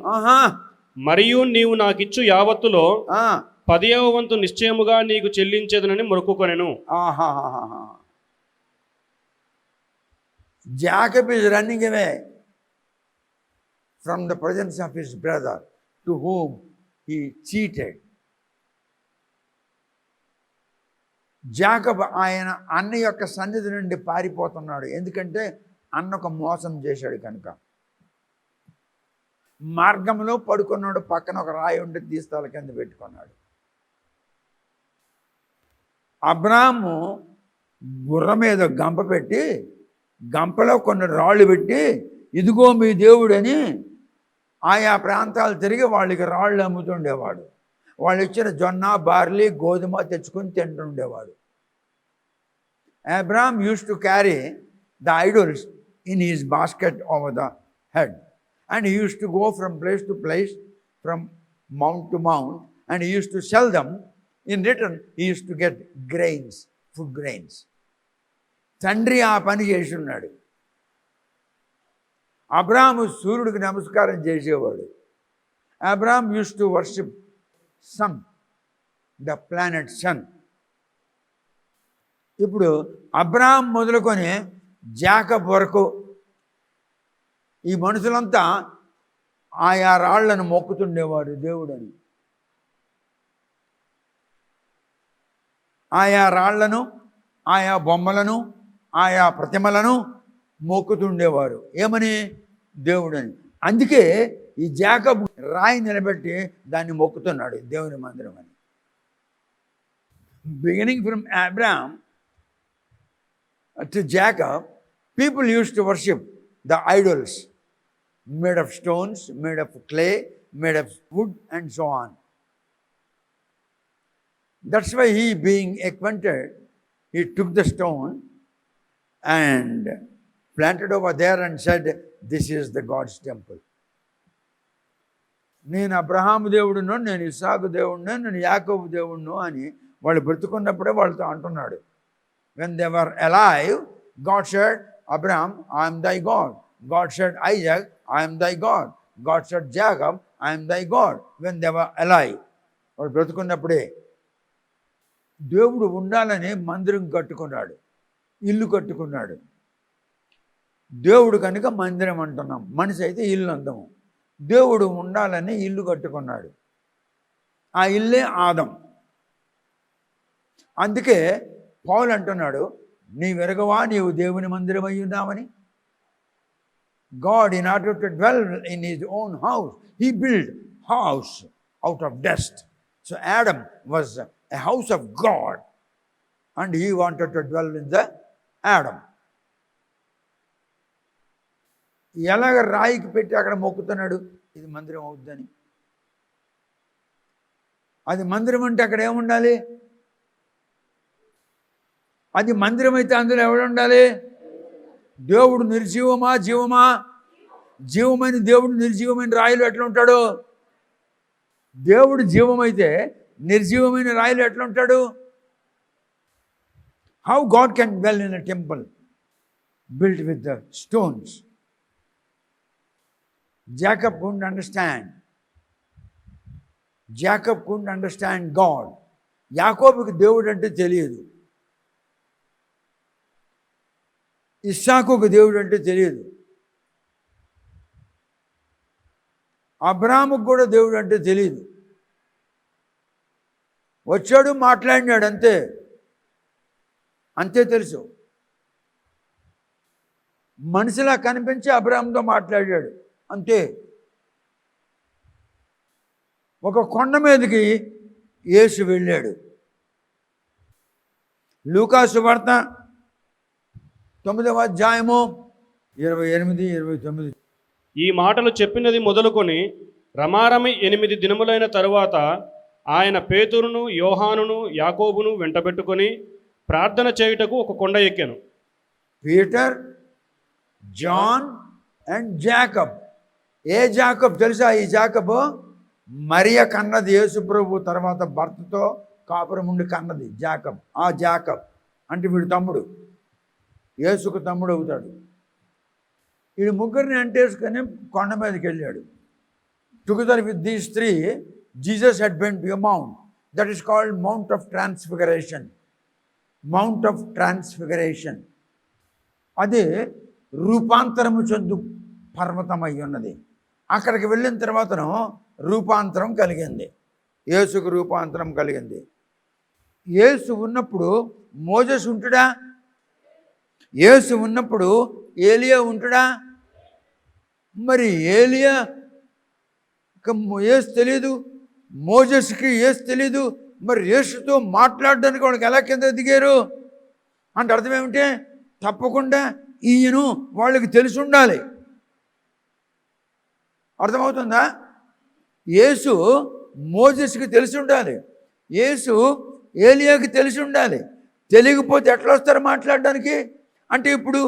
మరియు నీవు నాకిచ్చు యావత్తులో 10వ వంతు నిశ్చయముగా నీకు చెల్లించేదనని మొక్కుకొనెను. Jacob is running away from the presence of his brother to whom he cheated. Jacob ఆయన అన్న యొక్క సన్నిధి నుండి పారిపోతున్నాడు. ఎందుకంటే అన్నకు మోసం చేశాడు కనుక. మార్గంలో పడుకున్నాడు, పక్కన ఒక రాయి ఉండి తీస్తాల కింద పెట్టుకున్నాడు. అబ్రాము గుర్ర మీద గంప పెట్టి, గంపలో కొన్ని రాళ్ళు పెట్టి, ఇదిగో మీ దేవుడని ఆయా ప్రాంతాలు తిరిగి వాళ్ళకి రాళ్ళు అమ్ముతుండేవాడు. వాళ్ళు ఇచ్చిన జొన్న, బార్లీ, గోధుమ తెచ్చుకొని తింటుండేవాడు. Abraham used to carry the idols in his basket over the head, and he used to go from place to place, from mount to mount, and he used to sell them in return he used to get grains, food grains. తండ్రి ఆ పని చేసి ఉన్నాడు. అబ్రాహాము సూర్యుడికి నమస్కారం చేసేవాడు. Abraham used to worship sun, the planet sun. ఇప్పుడు అబ్రాహాం మొదలుకొని జాకబ్ వరకు ఈ మనుషులంతా ఆయా రాళ్లను మొక్కుతుండేవారు దేవుడని. ఆయా రాళ్లను, ఆయా బొమ్మలను, ఆయా ప్రతిమలను మొక్కుతుండేవారు. ఏమని? దేవుడని. అందుకే ఈ జాకబ్ రాయి నిలబెట్టి దాన్ని మొక్కుతున్నాడు దేవుని మందిరం అని. Beginning from Abraham to Jacob, people used to worship the idols made of stones, made of clay, made of wood, and so on. That's why he, being acquainted, he took the stone and planted over there and said, "This is the God's temple." నేను అబ్రహాము దేవుడును, నేను ఇస్సాకు దేవుడును, నేను యాకోబు దేవుడును అని వాళ్ళు బ్రతుకున్నప్పుడే వాళ్ళతో అంటున్నాడు. When they were alive, God said, "Abraham, I am thy God." God said, "Isaac, I am thy God." God said, "Jacob, I am thy God." When they were alive, వాళ్ళు బ్రతుకున్నప్పుడే. దేవుడు ఉండాలని మందిరం కట్టుకున్నాడు, ఇల్లు కట్టుకున్నాడు. దేవుడు కనుక మందిరం అంటున్నాం, మనిషి అయితే ఇల్లు అందాము. దేవుడు ఉండాలని ఇల్లు కట్టుకున్నాడు. ఆ ఇల్లే ఆదం. అందుకే పౌలు అంటున్నాడు, నీ వెరగవా నీవు దేవుని మందిరం అయి ఉన్నావని. God, in order to dwell in his own house, he built house out of dust. So Adam was a house of God and he wanted to dwell in the Adam. ఎలాగ రాయికి పెట్టి అక్కడ మొక్కుతున్నాడు, ఇది మందిరం అవుద్దని. అది మందిరం అంటే అక్కడ ఏముండాలి? అది మందిరం అయితే అందులో ఎవడు ఉండాలి? దేవుడు నిర్జీవమా జీవమా? జీవమైన దేవుడు నిర్జీవమైన రాయిలో ఎట్లా ఉంటాడు? దేవుడు జీవమైతే నిర్జీవమైన రాయిలో ఎట్లా ఉంటాడు? How God can dwell in a temple built with the stones? Jacob couldn't understand. Jacob couldn't understand God. యాకోబుకి దేవుడు అంటే తెలియదు, ఇస్సాకుకు దేవుడు అంటే తెలియదు, అబ్రాహాముకు కూడా దేవుడు అంటే తెలియదు. వచ్చాడు, మాట్లాడినాడు, అంతే అంతే తెలుసు. మనిషిలా కనిపించి అబ్రాహాముతో మాట్లాడాడు, అంతే. ఒక కొండ మీదకి యేసు వెళ్ళాడు. లూకా సువార్త 9వ అధ్యాయము 28, 29. ఈ మాటలు చెప్పినది మొదలుకొని రమారమి 8 దినములైన తరువాత ఆయన పేతురును, యోహానును, యాకోబును వెంటబెట్టుకొని ప్రార్థన చేయుటకు ఒక కొండ ఎక్కాను. Peter, John and Jacob. ఏ జాకబ్ తెలుసా? ఈ జాకబ్ మరియ కన్నది, యేసు ప్రభు తర్వాత భర్తతో కాపురం ఉండి కన్నది జాకబ్. ఆ జాకబ్ అంటే వీడు తమ్ముడు, యేసుకు తమ్ముడు అవుతాడు. వీడు ముగ్గురిని అంటేసుకొని కొండ మీదకి వెళ్ళాడు. Together with these three Jesus had been to a mount that is called mount of transfiguration. Mount of transfiguration అది రూపాంతరము చెందు పర్వతం అయి ఉన్నది. అక్కడికి వెళ్ళిన తర్వాతను రూపాంతరం కలిగింది, యేసుకు రూపాంతరం కలిగింది. యేసు ఉన్నప్పుడు మోజెస్ ఉంటుడా? యేసు ఉన్నప్పుడు ఏలియా ఉంటుడా? మరి ఏలియా యేసు తెలీదు, మోజెస్కి యేసు తెలీదు, మరి యేసుతో మాట్లాడడానికి వాళ్ళకి ఎలా కింద దిగారు అంటే అర్థం ఏమిటి? తప్పకుండా ఈయన వాళ్ళకి తెలిసి ఉండాలి. అర్థమవుతుందా? యేసు మోజెస్కి తెలిసి ఉండాలి, యేసు ఏలియాకి తెలిసి ఉండాలి. తెలియకపోతే ఎట్లా వస్తారు మాట్లాడడానికి? అంటే ఇప్పుడు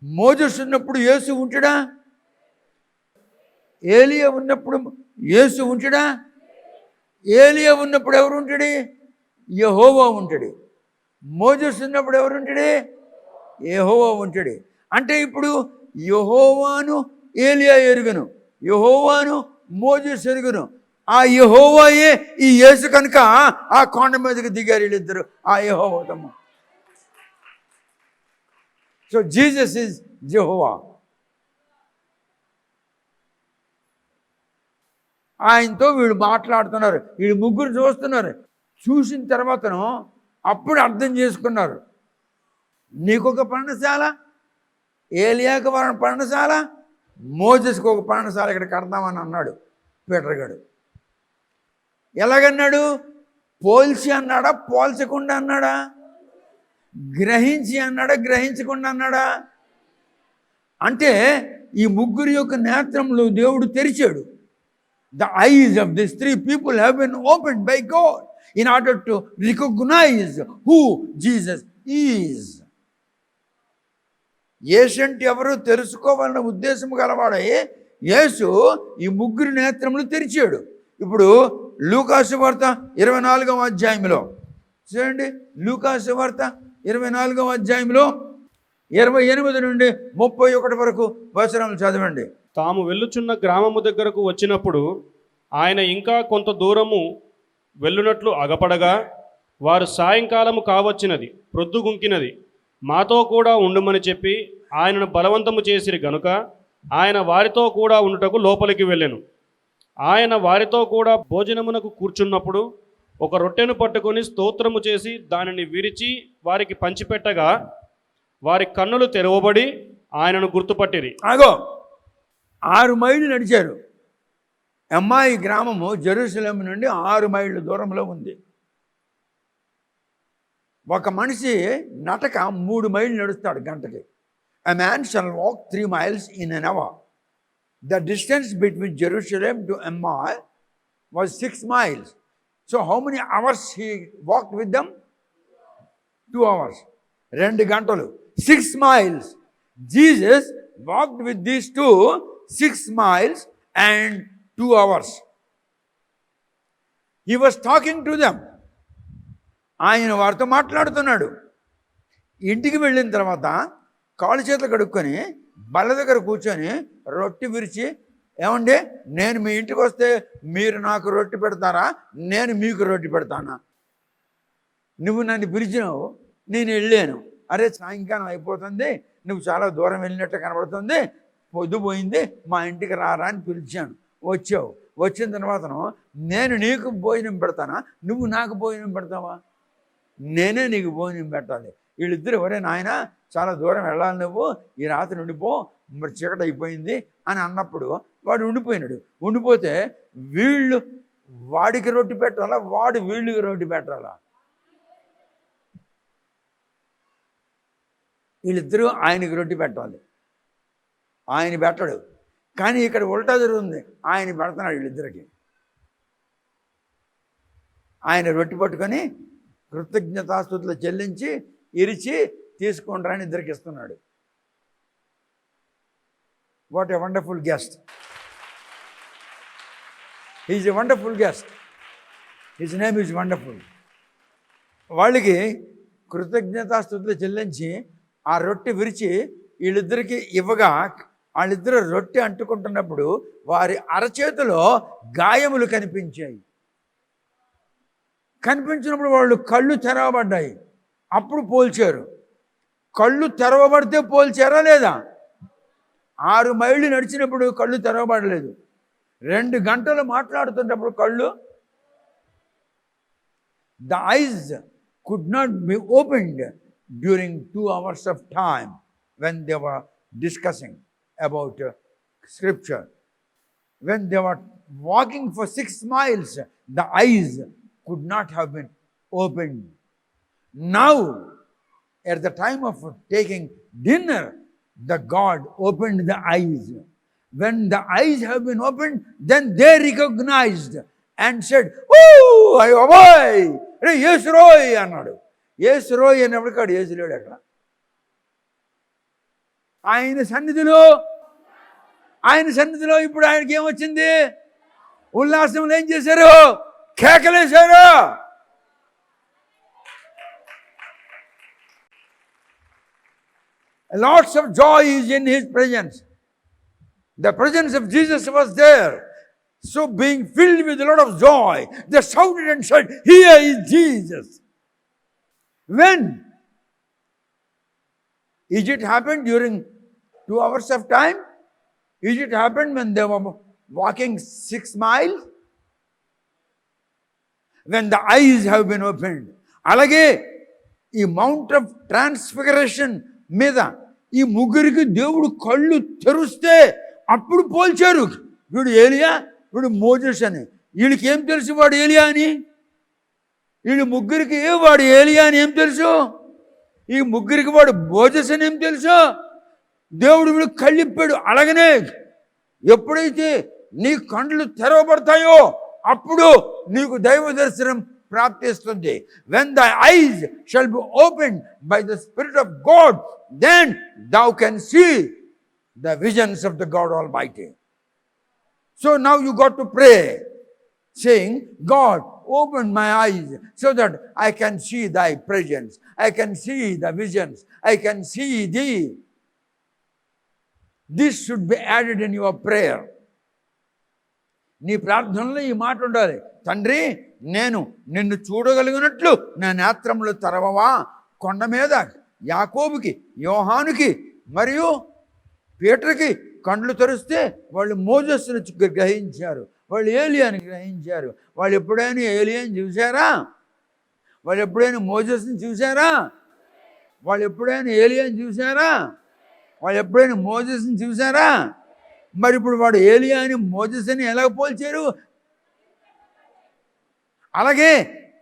మోజెస్ ఉన్నప్పుడు యేసు ఉంటుడా? ఏలియా ఉన్నప్పుడు యేసు ఉంటుడా? ఏలియా ఉన్నప్పుడు ఎవరు ఉంటాడు? యెహోవా ఉంటాడు. మోజెస్ ఉన్నప్పుడు ఎవరు ఉంటాడు? యెహోవా ఉంటాడు. అంటే ఇప్పుడు యెహోవాను ఏలియా ఎరుగును, యెహోవాను మోజెస్ ఎరుగును. ఆ యెహోవాయే ఈ యేసు కనుక ఆ కొండ మీదకి దిగారు వీళ్ళిద్దరు ఆ యెహోవాతమ్మ. సో జీసస్ ఈజ్ యెహోవా. ఆయనతో వీళ్ళు మాట్లాడుతున్నారు, వీళ్ళు ముగ్గురు చూస్తున్నారు. చూసిన తర్వాతను అప్పుడు అర్థం చేసుకున్నారు, నీకొక పర్ణశాల, ఏలియాకు పర్ణశాల, మోజెస్కి ఒక పర్ణశాల ఇక్కడ కడతామని అన్నాడు పీటర్ గారు. ఎలాగన్నాడు? పోల్చి అన్నాడా, పోల్చకుండా అన్నాడా? గ్రహించి అన్నాడా, గ్రహించకుండా అన్నాడా? అంటే ఈ ముగ్గురు యొక్క నేత్రములు దేవుడు తెరిచాడు. The eyes of these three people have been opened by God in order to recognize who Jesus is. యేసు అంటే ఎవరు తెలుసుకోవాలన్న ఉద్దేశం గలవాడే యేసు ఈ ముగ్గురు నేత్రములు తెరిచాడు. ఇప్పుడు లూకాసు వార్త 24వ అధ్యాయంలో చూడండి, లూకాసు వార్త 24వ అధ్యాయంలో 28 నుండి 31 వరకు వచనాలు చదవండి. తాము వెళ్ళుచున్న గ్రామము దగ్గరకు వచ్చినప్పుడు ఆయన ఇంకా కొంత దూరము వెళ్ళునట్లు అగపడగా వారు సాయంకాలము కావచ్చినది, ప్రొద్దుగుంకినది, మాతో కూడా ఉండుమని చెప్పి ఆయనను బలవంతము చేసిరి గనుక ఆయన వారితో కూడా ఉండుటకు లోపలికి వెళ్ళెను. ఆయన వారితో కూడా భోజనమునకు కూర్చున్నప్పుడు ఒక రొట్టెను పట్టుకొని స్తోత్రము చేసి దానిని విరిచి వారికి పంచిపెట్టగా వారి కన్నులు తెరవబడి ఆయనను గుర్తుపట్టిరి. ఆగో, 6 మైళ్ళు నడిచారు. ఎమ్మాయి గ్రామము జెరూసలేం నుండి 6 మైళ్ళ దూరంలో ఉంది. ఒక మనిషి నటక 3 మైళ్ళు నడుస్తాడు గంటకి. A man shall walk 3 miles in an hour. The distance between Jerusalem to Emmaus was 6 miles. So how many hours he walked with them? 2 hours. 2 గంటలు, 6 miles. Jesus walked with these two 6 miles and 2 hours. He was talking to them. ఆయన వారితో మాట్లాడుతున్నాడు. ఇంటికి వెళ్ళిన తర్వాత కాళ్ళు చేతులు కడుక్కొని బల్ల దగ్గర కూర్చొని రొట్టె విరిచి, ఏమండి నేను మీ ఇంటికి వస్తే మీరు నాకు రొట్టె పెడతారా, నేను మీకు రొట్టె పెడతానా? నువ్వు నన్ను పిలిచినావు, నేను వెళ్ళాను, అరే సాయంకాలం అయిపోతుంది, నువ్వు చాలా దూరం వెళ్ళినట్టు కనబడుతుంది, పొద్దుపోయింది, మా ఇంటికి రారా అని పిలిచాను, వచ్చావు. వచ్చిన తర్వాతను నేను నీకు భోజనం పెడతానా, నువ్వు నాకు భోజనం పెడతావా? నేనే నీకు భోజనం పెట్టాలి. వీళ్ళిద్దరు ఎవరే నాయన, చాలా దూరం వెళ్ళాలి, నువ్వు ఈ రాత్రి ఉండిపో, మరి చీకటి అయిపోయింది అని అన్నప్పుడు వాడు ఉండిపోయినాడు. ఉండిపోతే వీళ్ళు వాడికి రొట్టె పెట్టాలా, వాడు వీళ్ళకి రొట్టె పెట్టాలా? వీళ్ళిద్దరూ ఆయనకి రొట్టె పెట్టాలి, ఆయన పెట్టడు. కానీ ఇక్కడ ఉల్టా జరుగుతుంది, ఆయన పెడుతున్నాడు వీళ్ళిద్దరికి. ఆయన రొట్టె పట్టుకొని కృతజ్ఞతాస్తుతులు చెల్లించి ఇరిచి తీసుకుంటారని ఇద్దరికి ఇస్తున్నాడు. What a wonderful guest. He's a wonderful guest. His name is wonderful. వాళ్ళకి కృతజ్ఞతాస్తుతులు చెల్లించి ఆ రొట్టె విరిచి వీళ్ళిద్దరికి ఇవ్వగా, వాళ్ళిద్దరు రొట్టె అంటుకుంటున్నప్పుడు వారి అరచేతిలో గాయములు కనిపించాయి. కనిపించినప్పుడు వాళ్ళు కళ్ళు తెరవబడ్డాయి. అప్పుడు పోల్చారు. కళ్ళు తెరవబడితే పోల్చారా లేదా? 6 మైళ్ళు నడిచినప్పుడు కళ్ళు తెరవబడలేదు. 2 గంటలు మాట్లాడుతున్నప్పుడు కళ్ళు, the eyes could not be opened during 2 hours of time when they were discussing about scripture. When they were walking for 6 miles, the eyes could not have been opened. Now, at the time of taking dinner, the God opened the eyes. When the eyes have been opened, then they recognized and said, "Oh, I obey." Re yes roy అన్నాడు. yes roy అన్నప్పుడు కాడు యేసు లేడు అక్కడ. ఆయన సన్నిధిలో ఇప్పుడు ఆయనకి ఏమొచ్చింది? ఉల్లాసంలో ఏం చేశారు? కేకలేశారు. Lots of joy is in his presence. The presence of Jesus was there. So being filled with a lot of joy, they shouted and said, "Here is Jesus." When? Is it happened during 2 hours of time? Is it happened when they were walking 6 miles? When the eyes have been opened. అలాగే ఈ mount of transfiguration మీద ఈ ముగ్గురికి దేవుడు కళ్ళు తెరుస్తే అప్పుడు పోల్చారు. వీడు ఏలియా, వీడు మోజెస్ అని. వీడికి ఏం తెలుసు వాడు ఏలియా అని? వీడి ముగ్గురికి వాడు ఏలియా అని ఏం తెలుసు? ఈ ముగ్గురికి వాడు మోజెస్ అని ఏం తెలుసు? దేవుడు వీడు కళ్ళిప్పాడు. అలాగనే ఎప్పుడైతే నీ కండ్లు తెరవబడతాయో అప్పుడు నీకు దైవ దర్శనం ప్రాప్తిస్తుంది. When thy eyes shall be opened by the Spirit of God, then thou can see the visions of the God Almighty. So now you got to pray, saying, God, open my eyes so that I can see thy presence. I can see the visions. I can see thee. This should be added in your prayer. నీ ప్రార్థనలో ఈ మాట ఉండాలి. తండ్రి, నేను నిన్ను చూడగలిగినట్లు నా నేత్రములు తెరవవా. కొండ మీద యాకోబుకి, యోహానుకి మరియు పీటర్కి కండ్లు తెరిస్తే వాళ్ళు మోజెస్ను గ్రహించారు, వాళ్ళు ఏలియాని గ్రహించారు. వాళ్ళు ఎప్పుడైనా ఏలియాని చూశారా? వాళ్ళు ఎప్పుడైనా మోజెస్ని చూశారా? వాళ్ళు ఎప్పుడైనా ఏలియాని చూశారా? వాళ్ళు ఎప్పుడైనా మోజెస్ని చూశారా? మరి ఇప్పుడు వాడు ఏలియా అని మోజెస్ అని ఎలా పోల్చారు? అలాగే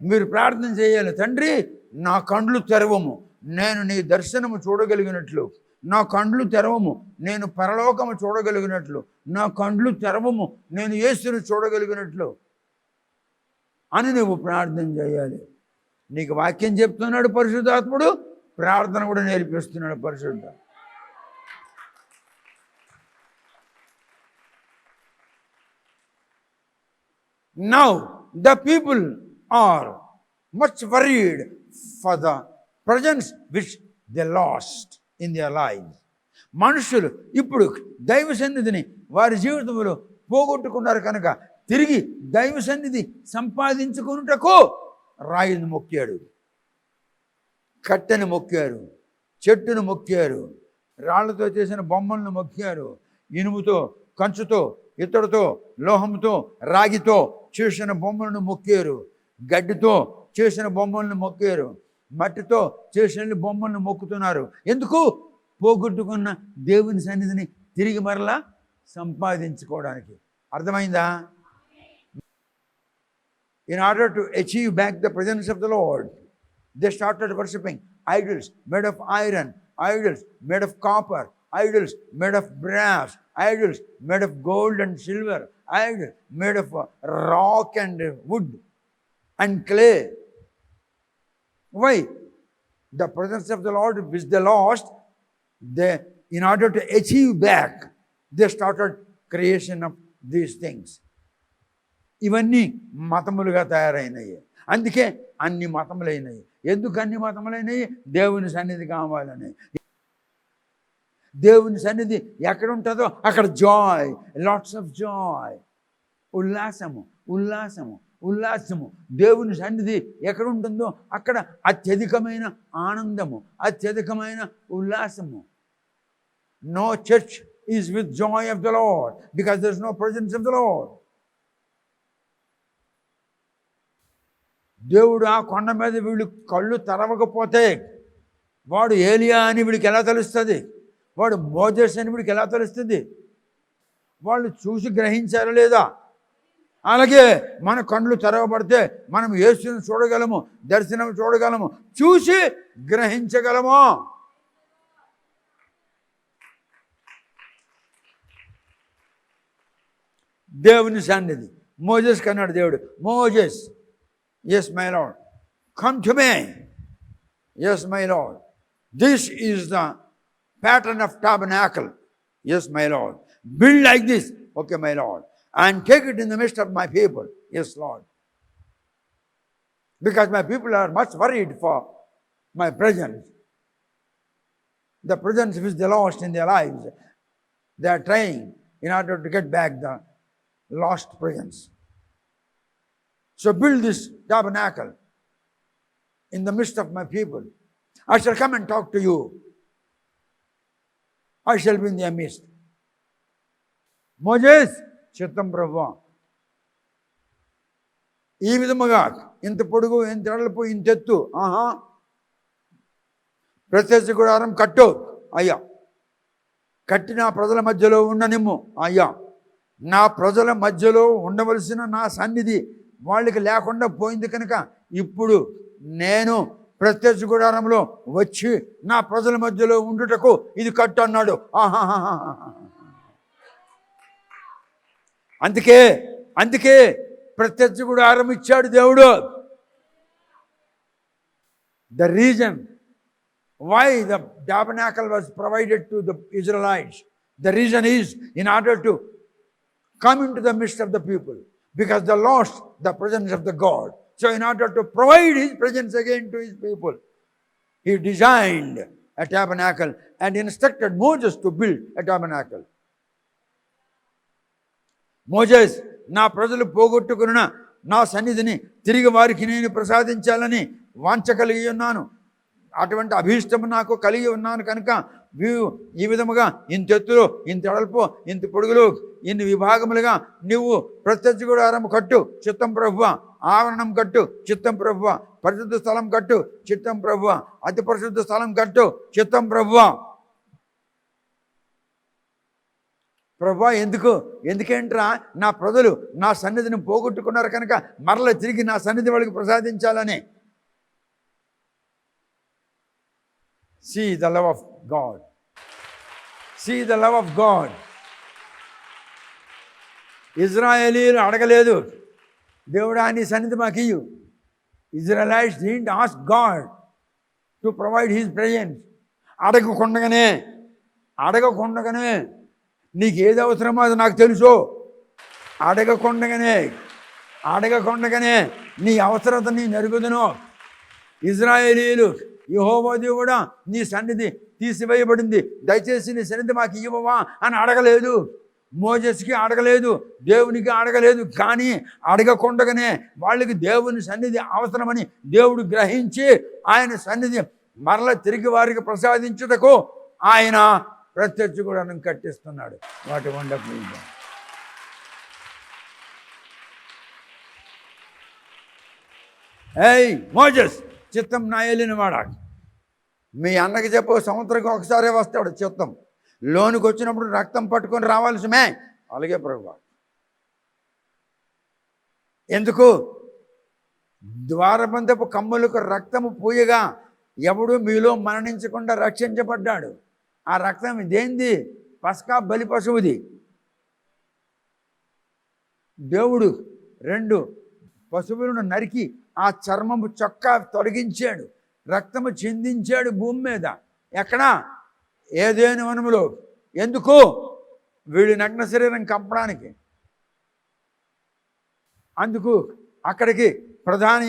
మీరు ప్రార్థన చేయాలి. తండ్రి, నా కండ్లు తెరవము, నేను నీ దర్శనము చూడగలిగినట్లు. నా కండ్లు తెరవము, నేను పరలోకము చూడగలిగినట్లు. నా కండ్లు తెరవము, నేను యేసును చూడగలిగినట్లు అని నువ్వు ప్రార్థన చేయాలి. నీకు వాక్యం చెప్తున్నాడు పరిశుద్ధాత్ముడు, ప్రార్థన కూడా నేర్పిస్తున్నాడు పరిశుద్ధ. Now the people are much worried for the presence which they lost in their lives. మనుషులు ఇప్పుడు దైవ సన్నిధిని వారి జీవితంలో పోగొట్టుకున్నారు కనుక తిరిగి దైవ సన్నిధి సంపాదించుకున్నటకు రాయిని మొక్కాడు, కట్టెను మొక్కారు, చెట్టును మొక్కారు, రాళ్లతో చేసిన బొమ్మలను మొక్కారు, ఇనుముతో, కంచుతో, ఇత్తడితో, లోహంతో, రాగితో చేసిన బొమ్మలను మొక్కారు, గడ్డితో చేసిన బొమ్మలను మొక్కారు, మట్టితో చేసిన బొమ్మలను మొక్కుతున్నారు. ఎందుకు? పోగొట్టుకున్న దేవుని సన్నిధిని తిరిగి మరలా సంపాదించుకోవడానికి. అర్థమైందా? In order to achieve back the presence of the Lord, they started worshipping idols made of iron, idols made of copper, idols made of brass, idols made of gold and silver, idols made of rock and wood and clay. Why? The presence of the Lord which they lost, they, in order to achieve back, they started creation of these things. ఇవన్నీ మతములుగా తయారైనవి. అందుకే అన్ని మతములైనవి. ఎందుకు అన్ని మతములైనవి? దేవుని సన్నిధి కావాలని. దేవుని సన్నిధి ఎక్కడ ఉంటుందో అక్కడ జాయ్, లాట్స్ ఆఫ్ జాయ్, ఉల్లాసము, ఉల్లాసము, ఉల్లాసము. దేవుని సన్నిధి ఎక్కడ ఉంటుందో అక్కడ అత్యధికమైన ఆనందము, అత్యధికమైన ఉల్లాసము. No church is with joy of the Lord because there is no presence of the Lord. దేవుడు ఆ కొండ మీద వీళ్ళు కళ్ళు తెరవకపోతే వాడు ఏలియా అని వీడికి ఎలా తెలుస్తుంది? వాడు మోజెస్ అని వీడికి ఎలా తెలుస్తుంది? వాళ్ళు చూసి గ్రహించారా లేదా? అలాగే మన కళ్ళు తెరవబడితే మనం యేసుని చూడగలము, దర్శనం చూడగలము, చూసి గ్రహించగలము. దేవుని సన్నిధి. మోజెస్ కన్నాడు దేవుడు, Moses, yes my Lord, come to me. Yes my Lord, this is the pattern of tabernacle. Yes my Lord, build like this. Okay my Lord, and take it in the midst of my people. Yes Lord, because my people are much worried for my presence. the presence which they lost in their lives. They are trying in order to get back the lost presence. So build this tabernacle in the midst of my people. I shall come and talk to you. I shall be in their midst. Moses, చిత్తం ప్రభువా, ఈ విధముగా ఇంత పొడుగు, ఇంత వెడల్పు, ఇంత ఎత్తు, ప్రత్యక్ష గుడారం కట్టు అయ్యా, కట్టి నా ప్రజల మధ్యలో ఉండనిమ్ము అయ్యా. నా ప్రజల మధ్యలో ఉండవలసిన నా సన్నిధి వాళ్ళకి లేకుండా పోయింది కనుక ఇప్పుడు నేను ప్రత్యక్ష గుడారంలో వచ్చి నా ప్రజల మధ్యలో ఉండుటకు ఇది కట్టు అన్నాడు. అందుకే ప్రత్యక్ష గుడారం ఇచ్చాడు దేవుడు. The reason why the tabernacle was provided to the Israelites, the reason is in order to come into the midst of the people, because they lost the presence of the God. So in order to provide his presence again to his people, he designed a tabernacle and instructed Moses to build a tabernacle. Moses, నా ప్రజలు పోగొట్టుకున్న నా సన్నిధిని తిరిగి వారికి నేను ప్రసాదించాలని వాంఛ కలిగి ఉన్నాను. అటువంటి అభీష్టము నాకు కలిగి ఉన్నాను కనుక ఈ విధముగా ఇంత ఎత్తులో, ఇంత వెడల్పు, ఇంత పొడుగులు, ఇన్ని విభాగములుగా నీవు ప్రత్యక్ష గుడారం కట్టు చిత్తం ప్రభువా, ఆవరణం కట్టు చిత్తం ప్రభువా, పరిశుద్ధ స్థలం కట్టు చిత్తం ప్రభువా, అతి పరిశుద్ధ స్థలం కట్టు చిత్తం ప్రభువా. ప్రభువా, ఎందుకేంట్రా, నా ప్రజలు నా సన్నిధిని పోగొట్టుకున్నారు కనుక మరల తిరిగి నా సన్నిధి వాళ్ళకి ప్రసాదించాలని. See the love of God. See the love of God. ఇజ్రాయేలీలు అడగలేదు, దేవుడా నీ సన్నిధి మాకు ఇయ్యు. Israelites didn't ask God to provide his presence. అడగకుండగానే నీకు ఏది అవసరమో అది నాకు తెలుసు. అడగకుండగానే నీ అవసరత నీ నెరుగుదును. ఇజ్రాయేలీలు, యెహోవా దేవుడా నీ సన్నిధి తీసివేయబడింది, దయచేసి నీ సన్నిధి మాకు ఇవ్వవా అని అడగలేదు. మోజెస్కి అడగలేదు, దేవునికి అడగలేదు. కానీ అడగకుండగానే వాళ్ళకి దేవుని సన్నిధి అవసరమని దేవుడు గ్రహించి ఆయన సన్నిధి మరల తిరిగి వారికి ప్రసాదించుటకు ఆయన ప్రత్యక్ష గుడారం కట్టిస్తున్నాడు. వాటి వండర్ఫుల్. ఏయ్ మోజెస్, చిత్తం నా ఏలిన వాడా, మీ అన్నకి చెప్పు, సంవత్సరానికి ఒకసారి వస్తాడు చిత్తం. లోనికి వచ్చినప్పుడు రక్తం పట్టుకొని రావాల్సిమే. అలాగే ప్రభువా. ఎందుకు? ద్వారబంధపు కమ్ములకు రక్తము పూయగా ఎవడు మీలో మరణించకుండా రక్షించబడ్డాడు. ఆ రక్తం ఇదేంది? పస్కా బలి పశువుది. దేవుడు 2 పశువులను నరికి ఆ చర్మము చొక్కా తొలగించాడు, రక్తము చిందించాడు భూమి మీద. ఎక్కడా? ఏదేను వనములో. ఎందుకు? వీడి నగ్న శరీరం కంపడానికి. అందుకు అక్కడికి ప్రధాన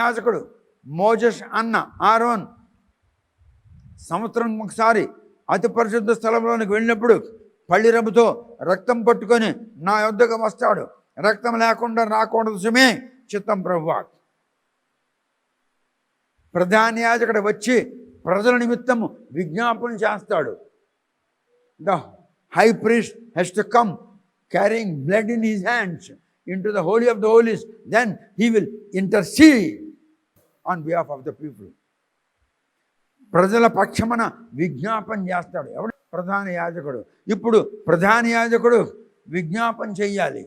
యాజకుడు మోజెస్ అన్న ఆరోన్ సంవత్సరం ఒకసారి అతి పరిశుద్ధ స్థలంలోనికి వెళ్ళినప్పుడు పళ్ళిరబుతో రక్తం పట్టుకొని నా యొద్దకు వస్తాడు. రక్తం లేకుండా రాకూడదు సుమే చిత్తం ప్రభువా. ప్రధాన యాజకుడు వచ్చి ప్రజల నిమిత్తము విజ్ఞాపన చేస్తాడు. The high priest has to come carrying blood in his hands into the holy of the holies, then he will intercede on behalf of the people. ప్రజల పక్షమున విజ్ఞాపన చేస్తాడు. ఎవడు? ప్రధాన యాజకుడు. ఇప్పుడు ప్రధాన యాజకుడు విజ్ఞాపన చెయ్యాలి.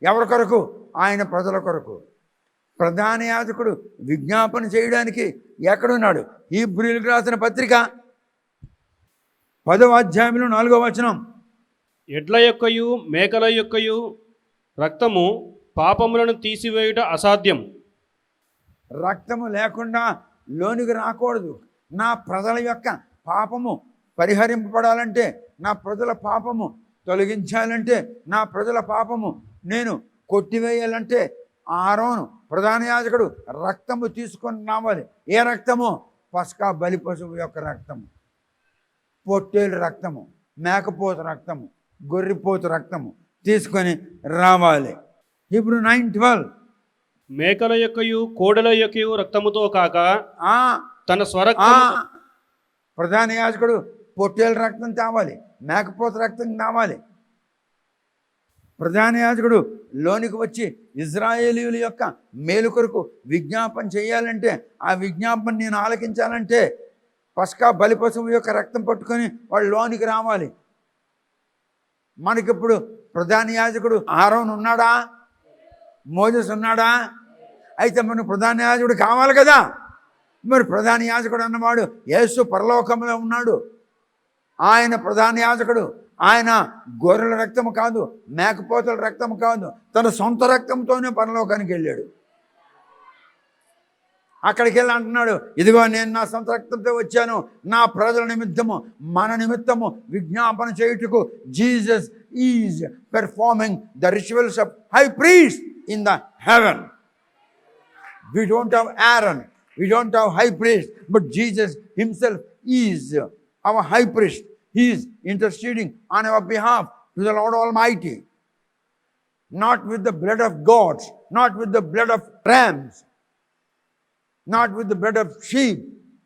ఎవరి కొరకు? ఆయన ప్రజల కొరకు. ప్రధాన యాజకుడు విజ్ఞాపన చేయడానికి ఎక్కడున్నాడు? హీబ్రీయులకు రాసిన పత్రిక 10వ అధ్యాయంలో 4వ వచనం. ఎడ్ల యొక్కయు మేకల యొక్కయు రక్తము పాపములను తీసివేయుట అసాధ్యం. రక్తము లేకుండా లోనికి రాకూడదు. నా ప్రజల యొక్క పాపము పరిహరింపబడాలంటే, నా ప్రజల పాపము తొలగించాలంటే, నా ప్రజల పాపము నేను కొట్టివేయాలంటే ఆరోను ప్రధాన యాజకుడు రక్తము తీసుకొని రావాలి. ఏ రక్తము? పస్కా బలి పశువు యొక్క రక్తము, పొట్టేలు రక్తము, మేకపోతు రక్తము, గొర్రెపోతు రక్తము తీసుకొని రావాలి. Hebrew 9:12. మేకల యొక్కయు కోడెల యొక్కయు రక్తముతో కాక ఆ తన స్వరక్తము ప్రధాన యాజకుడు పొట్టేలు రక్తం తేవాలి, మేకపోతు రక్తం తేవాలి. ప్రధాన యాజకుడు లోనికి వచ్చి ఇజ్రాయేలీయుల యొక్క మేలు కొరకు విజ్ఞాపన చేయాలంటే, ఆ విజ్ఞాపన నేను ఆలకించాలంటే పస్కా బలి పశువు యొక్క రక్తం పట్టుకొని వాళ్ళు లోనికి రావాలి. మనకిప్పుడు ప్రధాన యాజకుడు ఆరోన్ ఉన్నాడా? మోజెస్ ఉన్నాడా? అయితే మన ప్రధాన యాజకుడు కావాలి కదా. మరి ప్రధాన యాజకుడు అన్నవాడు యేసు పరలోకంలో ఉన్నాడు. ఆయన ప్రధాన యాజకుడు. ఆయన గొర్రెల రక్తము కాదు, మేకపోతల రక్తము కాదు, తన సొంత రక్తంతోనే పరలోకానికి వెళ్ళాడు. అక్కడికి వెళ్ళి అంటున్నాడు, ఇదిగో నేను నా సొంత రక్తంతో వచ్చాను, నా ప్రజల నిమిత్తము మన నిమిత్తము విజ్ఞాపన చేయుటకు. Jesus is performing the rituals of high priest in the heaven. We don't have Aaron, we don't have high priest, but Jesus himself is our high priest. He is interceding on our behalf to the Lord Almighty. Not with the blood of goats, not with the blood of rams, not with the blood of sheep,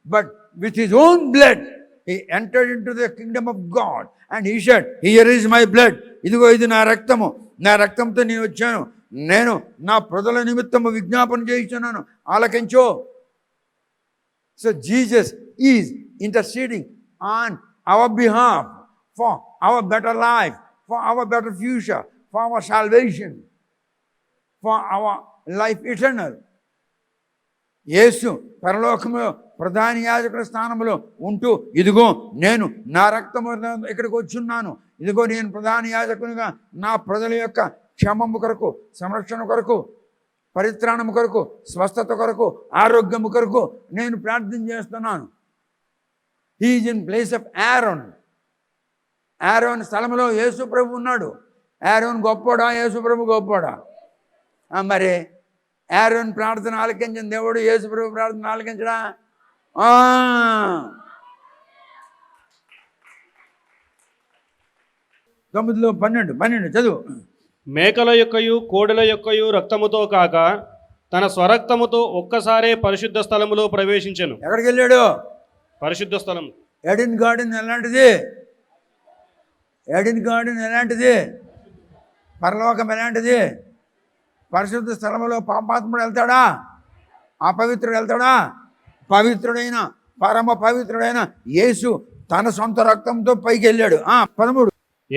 but with his own blood. He entered into the kingdom of God and he said, here is my blood. ఇదిగో ఇది నా రక్తము, నా రక్తంతో నేను వచ్చాను, నేను నా ప్రజల నిమిత్తము విజ్ఞాపన చేయించున్నాను, ఆలకించో. So Jesus is interceding on our behalf, for our better life, for our better future, for our salvation, for our life eternal. యేసు పరలోకములో ప్రధాన యాజకుల స్థానంలో ఉంటూ, ఇదిగో నేను నా రక్తము ఇక్కడికి వచ్చున్నాను, ఇదిగో నేను ప్రధాన యాజకునిగా నా ప్రజల యొక్క క్షేమము కొరకు, సంరక్షణ కొరకు, పరిత్రాణము కొరకు, స్వస్థత కొరకు, ఆరోగ్యము కొరకు నేను ప్రార్థన చేస్తున్నాను. He is in place of Aaron. Aaron స్థలంలో యేసు ప్రభు ఉన్నాడు. ఆరోన్ గొప్పోడా, యేసు ప్రభు గొప్పోడా? మరి ఆరోన్ ప్రార్థన ఆలకించిన దేవుడు యేసు ప్రభు ప్రార్థన ఆలకించడా? 9:12 చదువు. మేకల యొక్కయు కోడెల యొక్కయు రక్తముతో కాక తన స్వరక్తముతో ఒక్కసారే పరిశుద్ధ స్థలములో ప్రవేశించెను. ఎక్కడికి వెళ్ళాడు? పరిశుద్ధ స్థలం. ఎడెన్ గార్డెన్ ఎలాంటిది? ఎడెన్ గార్డెన్ ఎలాంటిది? పరలోకం ఎలాంటిది? పరిశుద్ధ స్థలంలో పాపాత్ముడు వెళ్తాడా? అపవిత్రుడు వెళ్తాడా? పవిత్రుడైన, పరమ పవిత్రుడైన యేసు తన సొంత రక్తంతో పైకి వెళ్ళాడు. 13.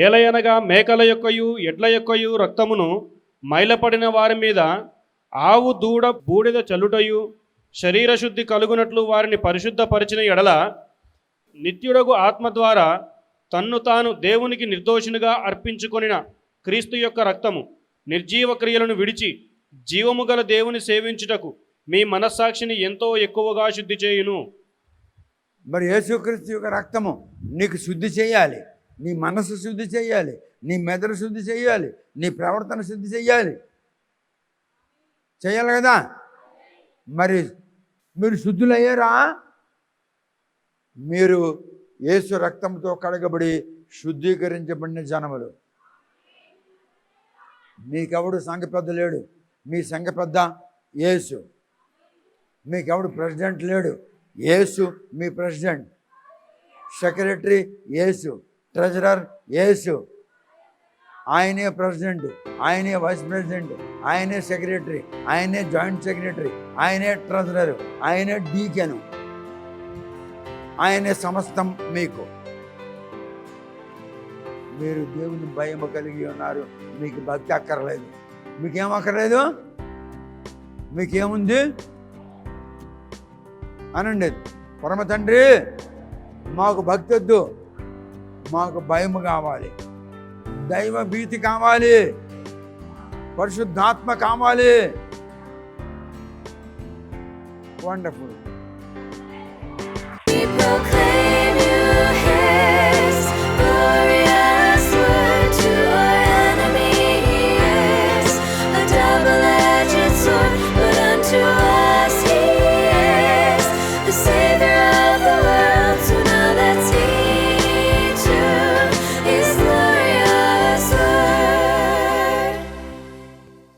ఏలయనగా మేకల యొక్కయు ఎడ్ల యొక్కయు రక్తమును మైలపడిన వారి మీద ఆవు దూడ బూడిద చల్లుటయు శరీర శుద్ధి కలుగునట్లు వారిని పరిశుద్ధపరిచిన ఎడల నిత్యుడగు ఆత్మ ద్వారా తన్ను తాను దేవునికి నిర్దోషినిగా అర్పించుకొనిన క్రీస్తు యొక్క రక్తము నిర్జీవ క్రియలను విడిచి జీవము గల దేవుని సేవించుటకు మీ మనస్సాక్షిని ఎంతో ఎక్కువగా శుద్ధి చేయును. మరి యేసుక్రీస్తు యొక్క రక్తము నీకు శుద్ధి చేయాలి, నీ మనసు శుద్ధి చేయాలి, నీ మెదడు శుద్ధి చేయాలి, నీ ప్రవర్తన శుద్ధి చేయాలి కదా. మరి మీరు శుద్ధులయ్యారా? మీరు యేసు రక్తంతో కడగబడి శుద్ధీకరించబడిన జనములు. మీకెవడు సంఘ పెద్ద లేడు, మీ సంఘ పెద్ద యేసు. మీకెవడు ప్రెసిడెంట్ లేడు, యేసు మీ ప్రెసిడెంట్. సెక్రటరీ యేసు, ట్రెజరర్ యేసు. ఆయనే ప్రెసిడెంట్, ఆయనే వైస్ ప్రెసిడెంట్, ఆయనే సెక్రటరీ, ఆయనే జాయింట్ సెక్రటరీ, ఆయనే ట్రెజరర్, ఆయనే డీకెను, ఆయనే సమస్తం మీకు. మీరు దేవుని భయం కలిగి ఉన్నారు, మీకు భక్తి అక్కర్లేదు. మీకేం అక్కర్లేదు? మీకేముంది అనండి. పరమ తండ్రి, మాకు భక్తి వద్దు, మాకు భయం కావాలి, దైవ భీతి కావాలి, పరిశుద్ధాత్మ కావాలి. వండర్ఫుల్.